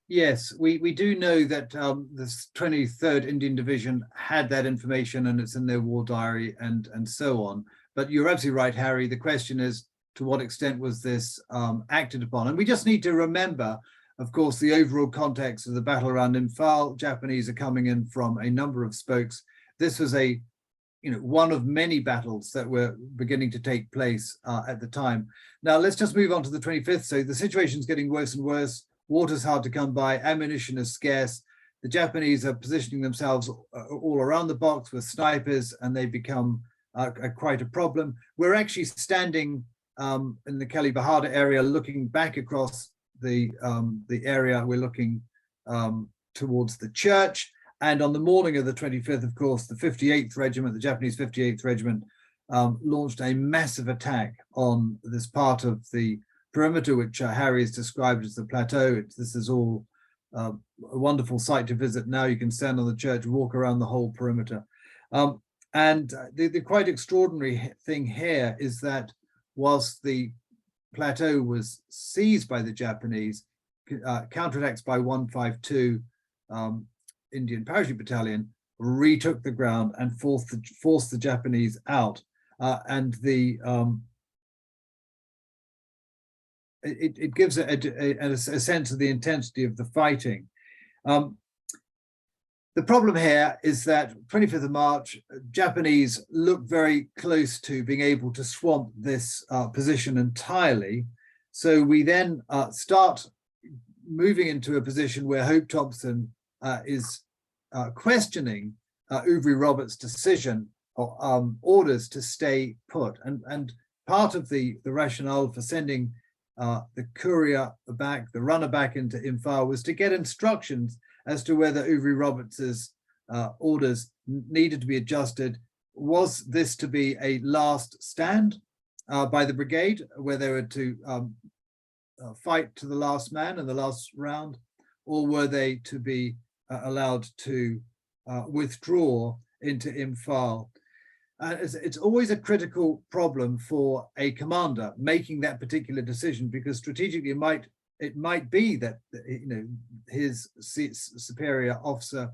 Yes, we do know that the 23rd Indian Division had that information, and it's in their war diary and so on. But you're absolutely right, Harry. The question is, to what extent was this acted upon? And we just need to remember, of course, the overall context of the battle around Imphal. Japanese are coming in from a number of spokes. This was one of many battles that were beginning to take place at the time. Now, let's just move on to the 25th. So the situation is getting worse and worse. Water's hard to come by. Ammunition is scarce. The Japanese are positioning themselves all around the box with snipers, and they become quite a problem. We're actually standing in the Kali Bahada area, looking back across the area. We're looking towards the church. And on the morning of the 25th, of course, the 58th Regiment, the Japanese 58th Regiment, launched a massive attack on this part of the perimeter, which Harry has described as the plateau. This is all a wonderful site to visit. Now you can stand on the church, walk around the whole perimeter. And the quite extraordinary thing here is that whilst the plateau was seized by the Japanese, counterattacks by 152 Indian Parachute Battalion retook the ground and forced the Japanese out. And it gives a sense of the intensity of the fighting. The problem here is that 25th of March, Japanese look very close to being able to swamp this position entirely. So we then start moving into a position where Hope Thompson is questioning Uvri Roberts' decision or orders to stay put. And part of the rationale for sending the courier back, the runner back into Imphal, was to get instructions as to whether Uvri Roberts's orders needed to be adjusted. Was this to be a last stand by the brigade, where they were to fight to the last man in the last round, or were they to be allowed to withdraw into Imphal? It's always a critical problem for a commander making that particular decision, because strategically it might be that his superior officer,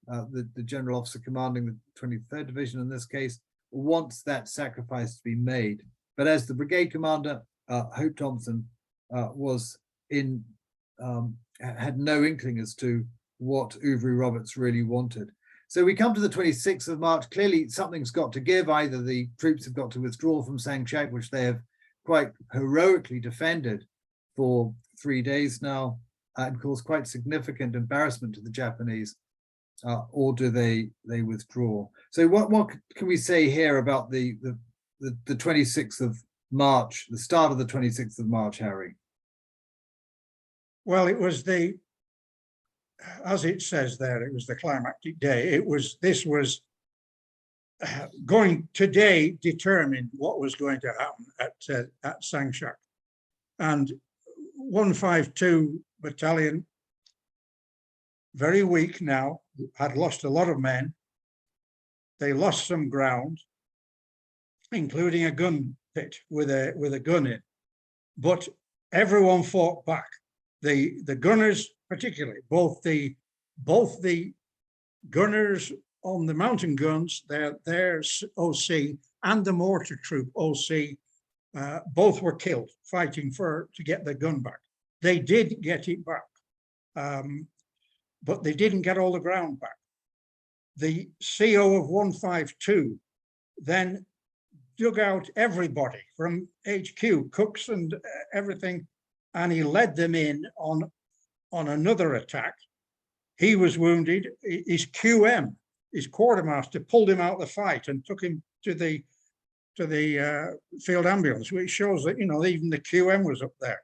the general officer commanding the 23rd Division in this case, wants that sacrifice to be made. But as the brigade commander, Hope Thompson had no inkling as to what Uvri Roberts really wanted. So we come to the 26th of March. Clearly, something's got to give. Either the troops have got to withdraw from Sangshak, which they have quite heroically defended for 3 days now, and cause quite significant embarrassment to the Japanese, or do they withdraw? So what can we say here about the 26th of March, the start of the 26th of March, Harry? Well, it was as it says there, it was the climactic day. This was going today determined what was going to happen at Sangshak. And 152 battalion, very weak now, had lost a lot of men. They lost some ground, including a gun pit with a gun in. But everyone fought back. The gunners, particularly, both the gunners on the mountain guns, their OC, and the mortar troop OC, both were killed fighting to get the gun back. They did get it back, but they didn't get all the ground back. The CO of 152 then dug out everybody from HQ, cooks and everything, and he led them in on another attack. He was wounded. His QM, his quartermaster, pulled him out of the fight and took him to the field ambulance, which shows that even the QM was up there.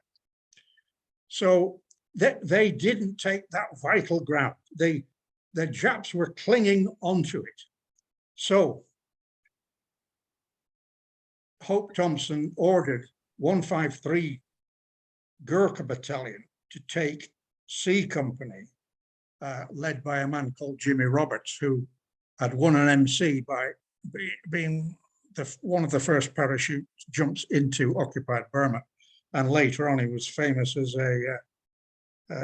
So they didn't take that vital ground. The Japs were clinging onto it. So Hope Thompson ordered 153 Gurkha Battalion to take C Company, led by a man called Jimmy Roberts, who had won an MC by being one of the first parachute jumps into occupied Burma. And later on, he was famous as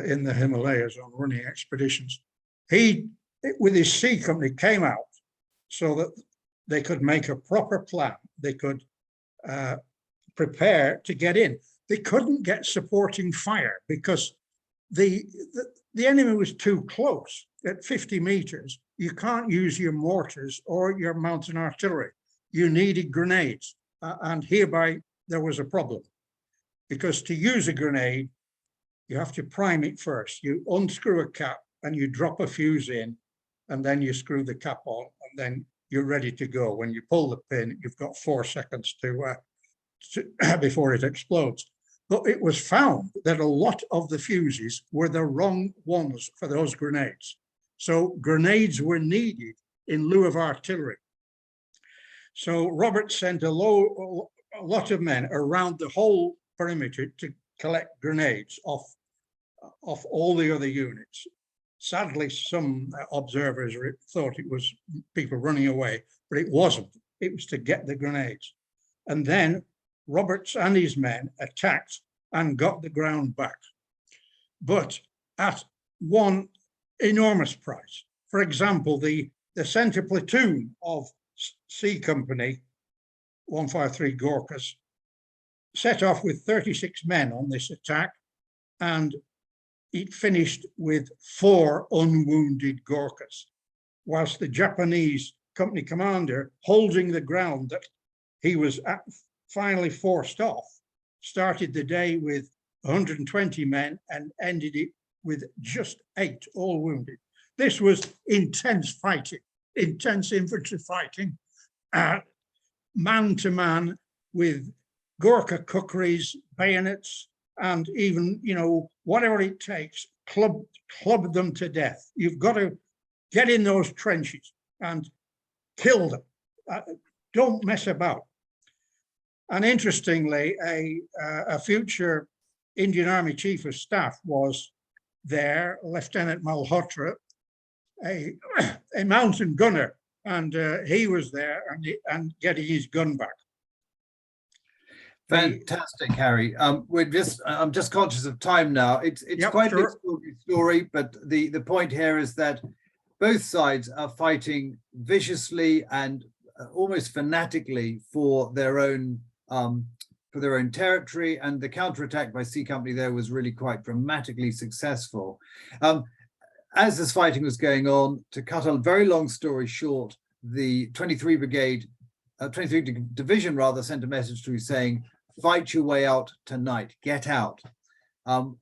in the Himalayas on running expeditions. He, with his C Company, came out so that they could make a proper plan. They could prepare to get in. They couldn't get supporting fire because the enemy was too close. At 50 meters, you can't use your mortars or your mountain artillery. You needed grenades, and hereby there was a problem, because to use a grenade, you have to prime it first. You unscrew a cap and you drop a fuse in, and then you screw the cap on, and then you're ready to go. When you pull the pin, you've got 4 seconds to before it explodes. But it was found that a lot of the fuses were the wrong ones for those grenades. So grenades were needed in lieu of artillery. So Robert sent a lot of men around the whole perimeter to collect grenades off all the other units. Sadly, some observers thought it was people running away, but it wasn't. It was to get the grenades. And then Roberts and his men attacked and got the ground back, but at one enormous price. For example, the center platoon of C Company, 153 Gurkhas, set off with 36 men on this attack, and it finished with 4 unwounded Gurkhas. whilst the Japanese company commander, holding the ground that he was finally forced off, started the day with 120 men and ended it with just 8, all wounded. This was intense fighting, intense infantry fighting, man to man, with Gurkha kukris, bayonets, and even, you know, whatever it takes, club them to death. You've got to get in those trenches and kill them. Don't mess about. And interestingly, a future Indian Army Chief of Staff was there, Lieutenant Malhotra, a mountain gunner, and he was there and getting his gun back. Fantastic, Harry. I'm just conscious of time now. It's Yep, quite sure. an extraordinary story, but the point here is that both sides are fighting viciously and almost fanatically for their own territory, and the counterattack by C Company there was really quite dramatically successful. As this fighting was going on, to cut a very long story short, the 23 Division rather sent a message through saying, fight your way out tonight, get out.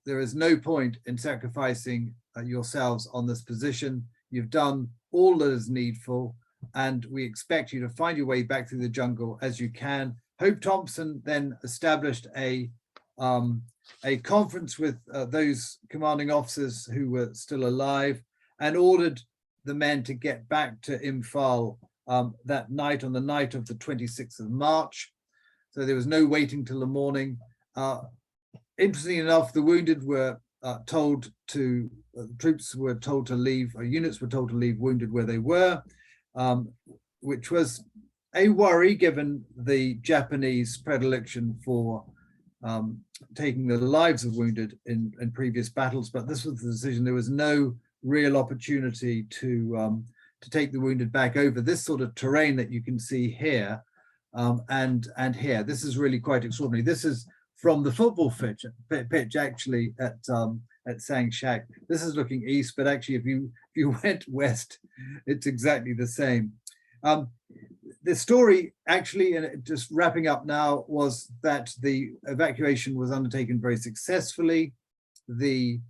There is no point in sacrificing yourselves on this position. You've done all that is needful, and we expect you to find your way back through the jungle as you can. Hope Thompson then established a conference with those commanding officers who were still alive and ordered the men to get back to Imphal that night, on the night of the 26th of March. So there was no waiting till the morning. Interestingly enough, the wounded were told to, troops were told to leave, or units were told to leave wounded where they were, which was a worry given the Japanese predilection for taking the lives of wounded in previous battles. But this was the decision. There was no real opportunity to take the wounded back over this sort of terrain that you can see here and here. This is really quite extraordinary. This is from the football pitch actually at Sanghshak. This is looking east, but actually if you went west, it's exactly the same. The story actually, and just wrapping up now, was that the evacuation was undertaken very successfully. The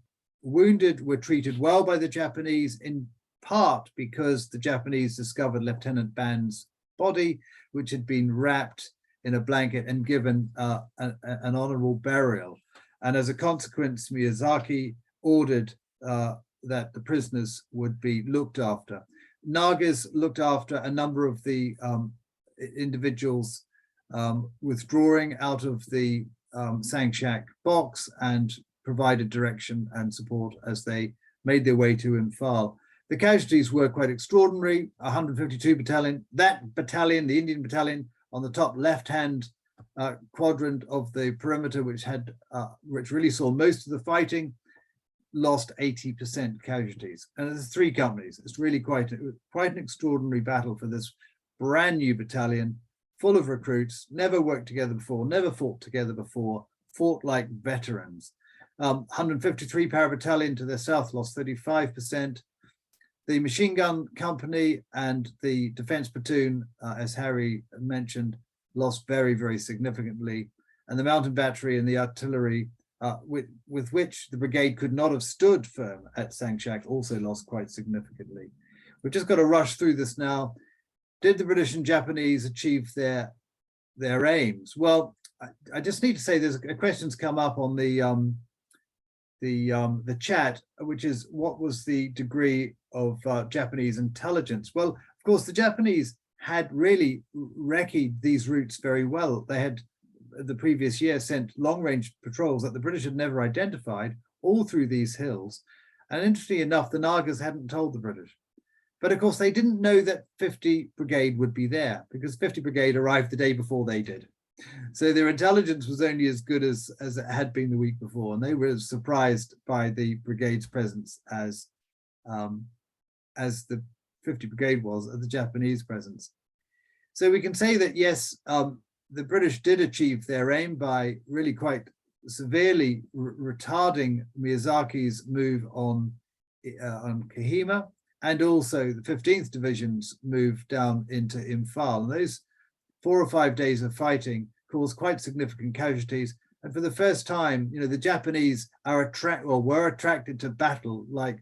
wounded were treated well by the Japanese, in part because the Japanese discovered Lieutenant Band's body, which had been wrapped in a blanket and given an honorable burial. And as a consequence, Miyazaki ordered that the prisoners would be looked after. Nagas looked after a number of the individuals withdrawing out of the Sangshak box and provided direction and support as they made their way to Imphal. The casualties were quite extraordinary. 152 battalion, that battalion, the Indian battalion, on the top left-hand quadrant of the perimeter, which really saw most of the fighting, lost 80% casualties. And there's 3 companies. It's really quite an extraordinary battle for this brand new battalion, full of recruits, never worked together before, never fought together before, fought like veterans. 153 Parabattalion to their south lost 35%. The machine gun company and the defense platoon, as Harry mentioned, lost very, very significantly. And the mountain battery and the artillery, with which the brigade could not have stood firm at Sanghshak, also lost quite significantly. We've just got to rush through this now. Did the British and Japanese achieve their aims? Well, I just need to say there's a question's come up on the chat, which is what was the degree of Japanese intelligence? Well, of course, the Japanese had really recce'd these routes very well. They had the previous year sent long-range patrols that the British had never identified all through these hills. And interestingly enough, the Nagas hadn't told the British. But of course, they didn't know that 50 Brigade would be there, because 50 Brigade arrived the day before they did. So their intelligence was only as good as it had been the week before, and they were as surprised by the brigade's presence as the 50 Brigade was at the Japanese presence. So we can say that yes, the British did achieve their aim by really quite severely retarding Miyazaki's move on Kohima, and also the 15th Division's move down into Imphal. And those 4 or 5 days of fighting caused quite significant casualties. And for the first time, you know, the Japanese were attracted to battle like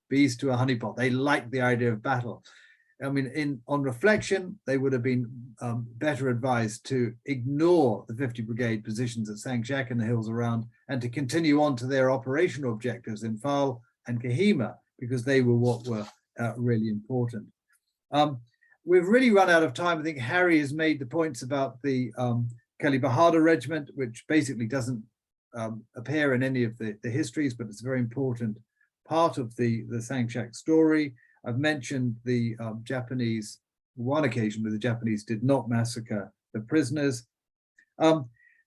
bees to a honeypot. They liked the idea of battle. I mean, on reflection, they would have been better advised to ignore the 50 Brigade positions at Sanghshak and the hills around, and to continue on to their operational objectives in Imphal and Kohima, because they were what were really important. We've really run out of time. I think Harry has made the points about the Kelly Bahadur Regiment, which basically doesn't appear in any of the histories, but it's a very important part of the Sanghshak story. I've mentioned the Japanese, one occasion where the Japanese did not massacre the prisoners.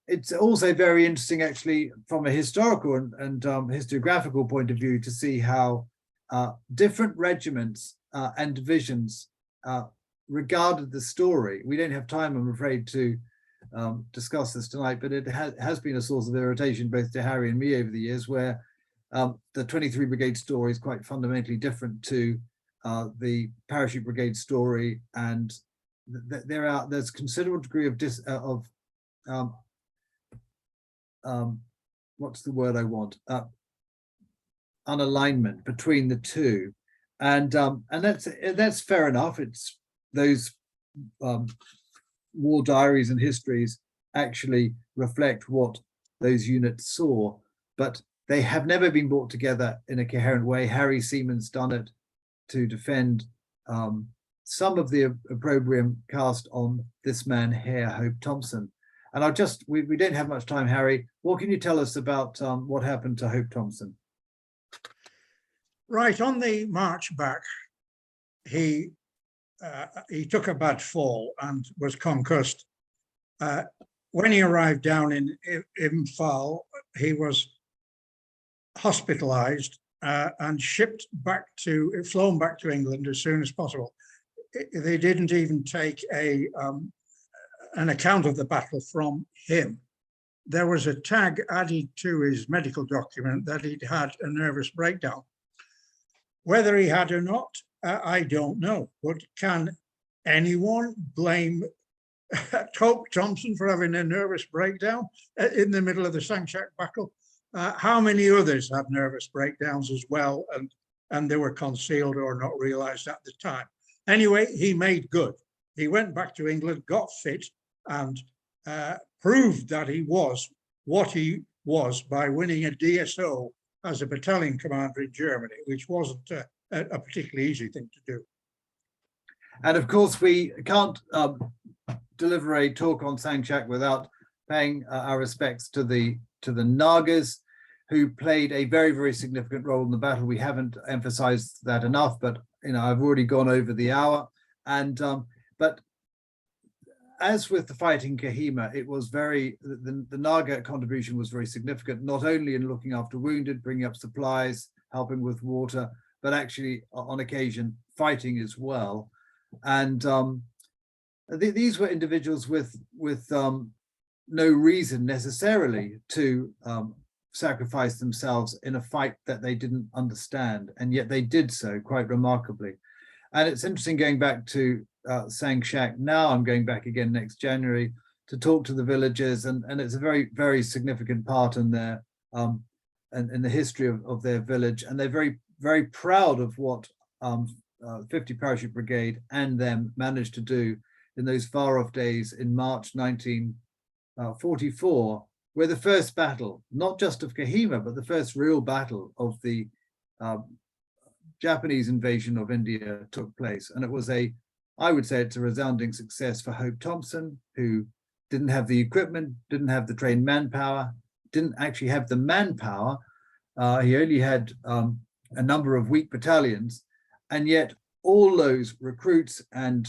It's also very interesting, actually, from a historical and historiographical point of view, to see how different regiments and divisions regarded the story. We don't have time, I'm afraid, to discuss this tonight, but it has been a source of irritation both to Harry and me over the years, where the 23 Brigade story is quite fundamentally different to the Parachute Brigade story, and there's considerable degree of what's the word I want, unalignment between the two, and that's fair enough. It's those war diaries and histories actually reflect what those units saw, but they have never been brought together in a coherent way. Harry Seaman's done it to defend some of the opprobrium cast on this man here, Hope Thompson. And we don't have much time, Harry. What can you tell us about what happened to Hope Thompson? Right, on the march back, he took a bad fall and was concussed. When he arrived down in Imphal, he was hospitalized and flown back to England as soon as possible. They didn't even take an account of the battle from him. There was a tag added to his medical document that he'd had a nervous breakdown. Whether he had or not, I don't know. But can anyone blame Hope Thompson for having a nervous breakdown in the middle of the Sanghshak battle? How many others had nervous breakdowns as well, and they were concealed or not realized at the time? Anyway, he made good. He went back to England, got fit, and proved that he was what he was by winning a DSO as a battalion commander in Germany, which wasn't a particularly easy thing to do. And of course, we can't deliver a talk on Sanghshak without paying our respects to the Nagas, who played a very, very significant role in the battle. We haven't emphasized that enough, but I've already gone over the hour. And but as with the fight in Kohima, it was the Naga contribution was very significant, not only in looking after wounded, bringing up supplies, helping with water, but actually on occasion fighting as well. And these were individuals with no reason necessarily to sacrifice themselves in a fight that they didn't understand, and yet they did so quite remarkably. And it's interesting going back to Sanghshak. Now I'm going back again next January to talk to the villagers, and it's a very, very significant part in their in the history of their village, and they're very, very proud of what 50 Parachute Brigade and them managed to do in those far-off days in March 1944, where the first battle, not just of Kohima, but the first real battle of the Japanese invasion of India took place. And it was I would say it's a resounding success for Hope Thompson, who didn't have the equipment, didn't have the trained manpower, didn't actually have the manpower. He only had a number of weak battalions, and yet all those recruits and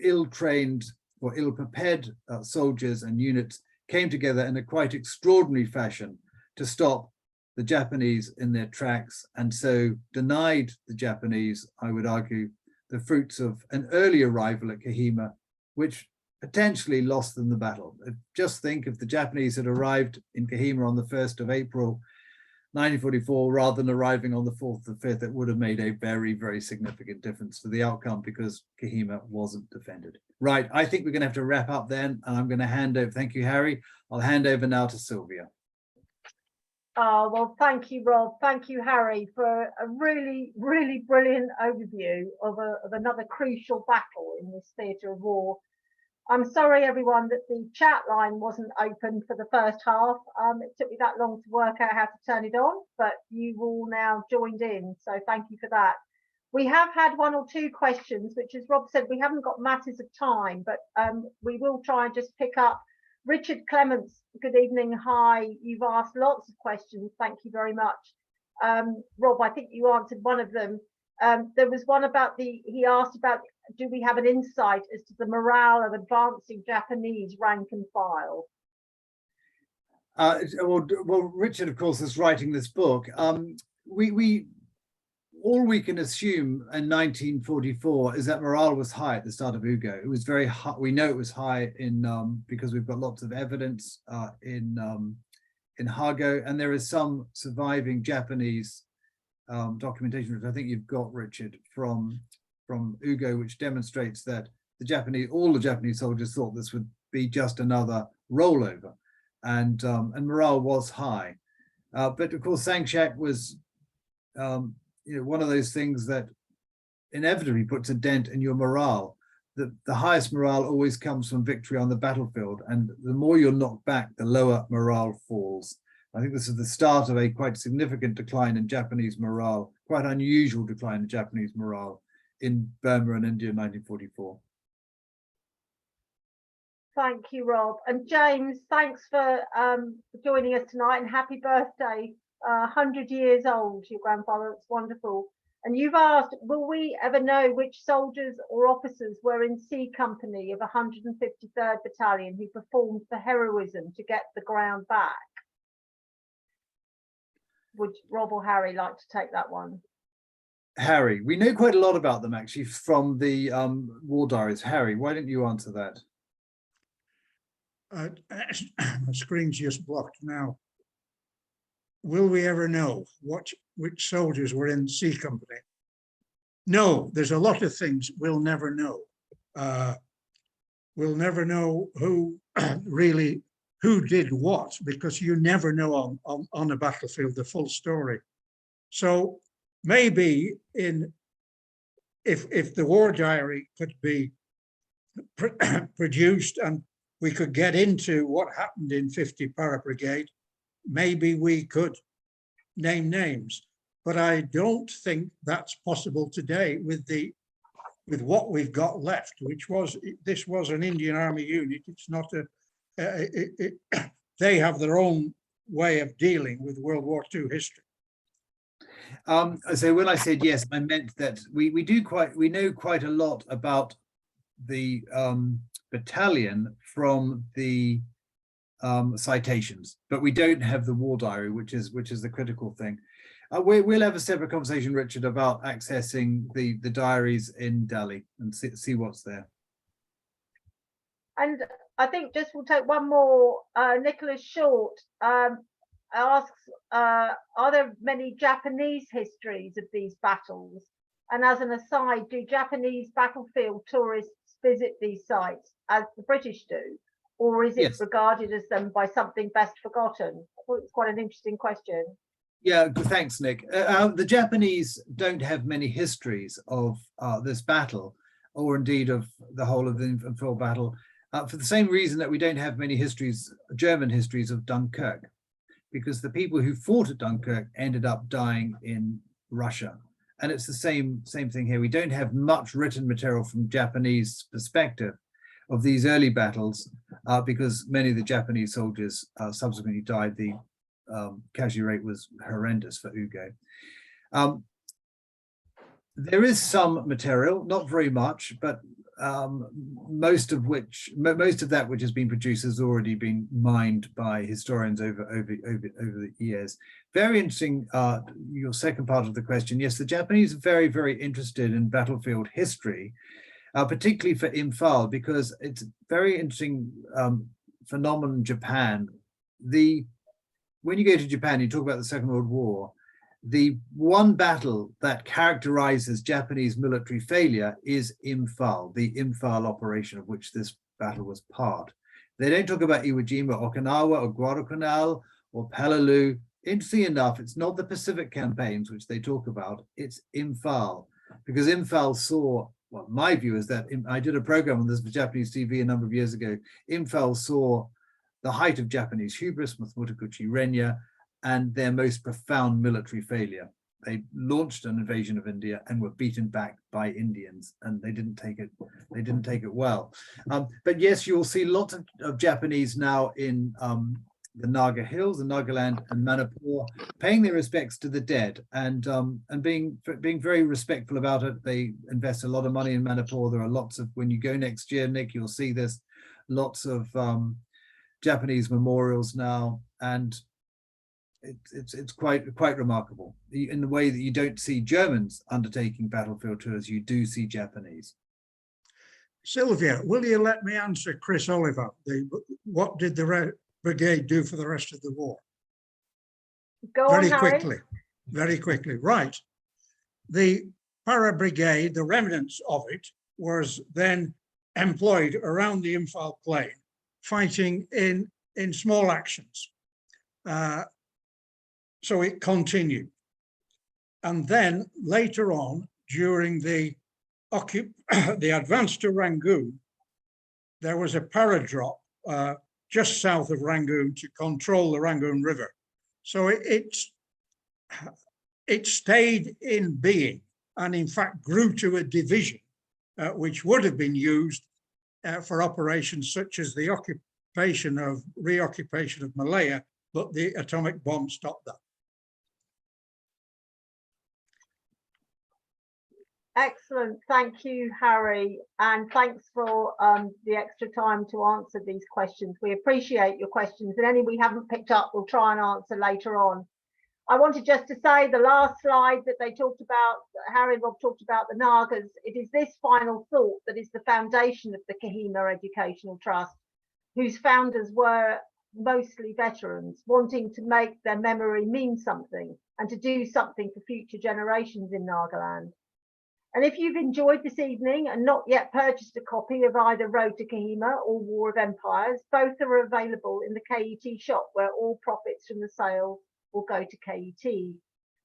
ill-trained or ill-prepared soldiers and units came together in a quite extraordinary fashion to stop the Japanese in their tracks, and so denied the Japanese, I would argue, the fruits of an early arrival at Kohima, which potentially lost them the battle. Just think, if the Japanese had arrived in Kohima on the 1st of April, 1944 rather than arriving on the 4th or 5th, it would have made a very, very significant difference for the outcome because Kohima wasn't defended. Right, I think we're going to have to wrap up then, and I'm going to hand over. Thank you, Harry. I'll hand over now to Sylvia. Oh, well, thank you, Rob. Thank you, Harry, for a really, really brilliant overview of another crucial battle in this theatre of war. I'm sorry, everyone, that the chat line wasn't open for the first half. It took me that long to work out how to turn it on, but you've all now joined in, so thank you for that. We have had one or two questions, which, as Rob said, we haven't got matters of time, but we will try and just pick up. Richard Clements, good evening. Hi, you've asked lots of questions. Thank you very much. Rob, I think you answered one of them. There was one about he asked about, do we have an insight as to the morale of advancing Japanese rank and file? Well, Richard, of course, is writing this book. All we can assume in 1944 is that morale was high at the start of Ugo. It was very high. We know it was high in because we've got lots of evidence in Hago, and there is some surviving Japanese documentation, which I think you've got, Richard, from Ugo, which demonstrates that all the Japanese soldiers thought this would be just another rollover, and morale was high. But of course, Sanghshak was one of those things that inevitably puts a dent in your morale. The highest morale always comes from victory on the battlefield, and the more you're knocked back, the lower morale falls. I think this is the start of a quite significant decline in Japanese morale, quite unusual decline in Japanese morale in Burma and India in 1944. Thank you, Rob. And James, thanks for joining us tonight, and happy birthday. 100 years old, your grandfather. It's wonderful. And you've asked, will we ever know which soldiers or officers were in C Company of 153rd Battalion who performed the heroism to get the ground back? Would Rob or Harry like to take that one? Harry, we know quite a lot about them actually from the war diaries. Harry, why don't you answer that? My screen's just blocked now. Will we ever know which soldiers were in C Company? No, there's a lot of things we'll never know. We'll never know who did what, because you never know on a battlefield the full story. So maybe if the war diary could be produced and we could get into what happened in 50 Para Brigade, maybe we could name names, but I don't think that's possible today with what we've got left, this was an Indian Army unit. It's not they have their own way of dealing with World War II history. So when I said yes, I meant that we know quite a lot about the battalion from the citations, but we don't have the war diary, which is the critical thing. We'll have a separate conversation, Richard, about accessing the diaries in Delhi and see what's there. And I think just we'll take one more. Nicholas Short asks, are there many Japanese histories of these battles? And as an aside, do Japanese battlefield tourists visit these sites as the British do? Or is it regarded as them by something best forgotten? I thought it was quite an interesting question. Yeah, thanks, Nick. The Japanese don't have many histories of this battle, or indeed of the whole of the Imphal battle, for the same reason that we don't have many German histories of Dunkirk, because the people who fought at Dunkirk ended up dying in Russia. And it's the same thing here. We don't have much written material from Japanese perspective of these early battles, because many of the Japanese soldiers subsequently died. The casualty rate was horrendous for Ugo. There is some material, not very much, but most of that which has been produced has already been mined by historians over the years. Very interesting, your second part of the question. Yes, the Japanese are very, very interested in battlefield history, particularly for Imphal, because it's a very interesting phenomenon in Japan. when you go to Japan, you talk about the Second World War, the one battle that characterizes Japanese military failure is Imphal, the Imphal operation of which this battle was part. They don't talk about Iwo Jima, Okinawa, or Guadalcanal, or Peleliu. Interesting enough, it's not the Pacific campaigns which they talk about, it's Imphal, because Imphal saw, well, my view is that, I did a program on this for Japanese TV a number of years ago. Imphal saw the height of Japanese hubris with Mutakuchi Renya and their most profound military failure. They launched an invasion of India and were beaten back by Indians, and they didn't take it well. But yes, you'll see lots of Japanese now in the Naga Hills, the Nagaland and Manipur, paying their respects to the dead and being very respectful about it. They invest a lot of money in Manipur. There are lots of, when you go next year, Nick, you'll see this, lots of Japanese memorials now, and it's quite remarkable. In the way that you don't see Germans undertaking battlefield tours, you do see Japanese. Sylvia, will you let me answer Chris Oliver? What did the brigade do for the rest of the war? Go on, Harry. Very quickly. Right. The Para Brigade, the remnants of it, was then employed around the Imphal plain, fighting in small actions. So it continued. And then later on, during the advance to Rangoon, there was a paradrop just south of Rangoon to control the Rangoon River. So it stayed in being and in fact grew to a division which would have been used for operations such as the reoccupation of Malaya, but the atomic bomb stopped that. Excellent. Thank you, Harry. And thanks for the extra time to answer these questions. We appreciate your questions, and any we haven't picked up, we'll try and answer later on. I wanted just to say the last slide that they talked about, Harry and Rob talked about the Nagas. It is this final thought that is the foundation of the Kohima Educational Trust, whose founders were mostly veterans, wanting to make their memory mean something and to do something for future generations in Nagaland. And if you've enjoyed this evening and not yet purchased a copy of either Road to Kohima or War of Empires, both are available in the KET shop, where all profits from the sale will go to KET.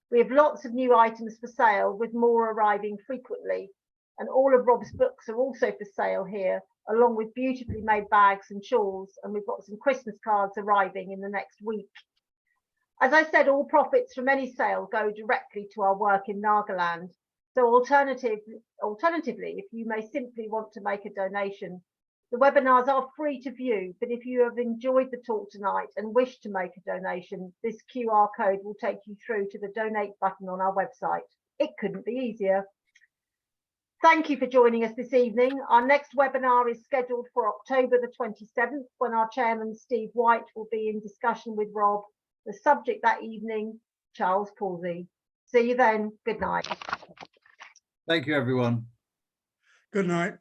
We have lots of new items for sale, with more arriving frequently. And all of Rob's books are also for sale here, along with beautifully made bags and shawls. And we've got some Christmas cards arriving in the next week. As I said, all profits from any sale go directly to our work in Nagaland. So alternatively, if you may simply want to make a donation, the webinars are free to view, but if you have enjoyed the talk tonight and wish to make a donation, this QR code will take you through to the donate button on our website. It couldn't be easier. Thank you for joining us this evening. Our next webinar is scheduled for October the 27th, when our chairman, Steve White, will be in discussion with Rob. The subject that evening, Charles Palsy. See you then. Good night. Thank you, everyone. Good night.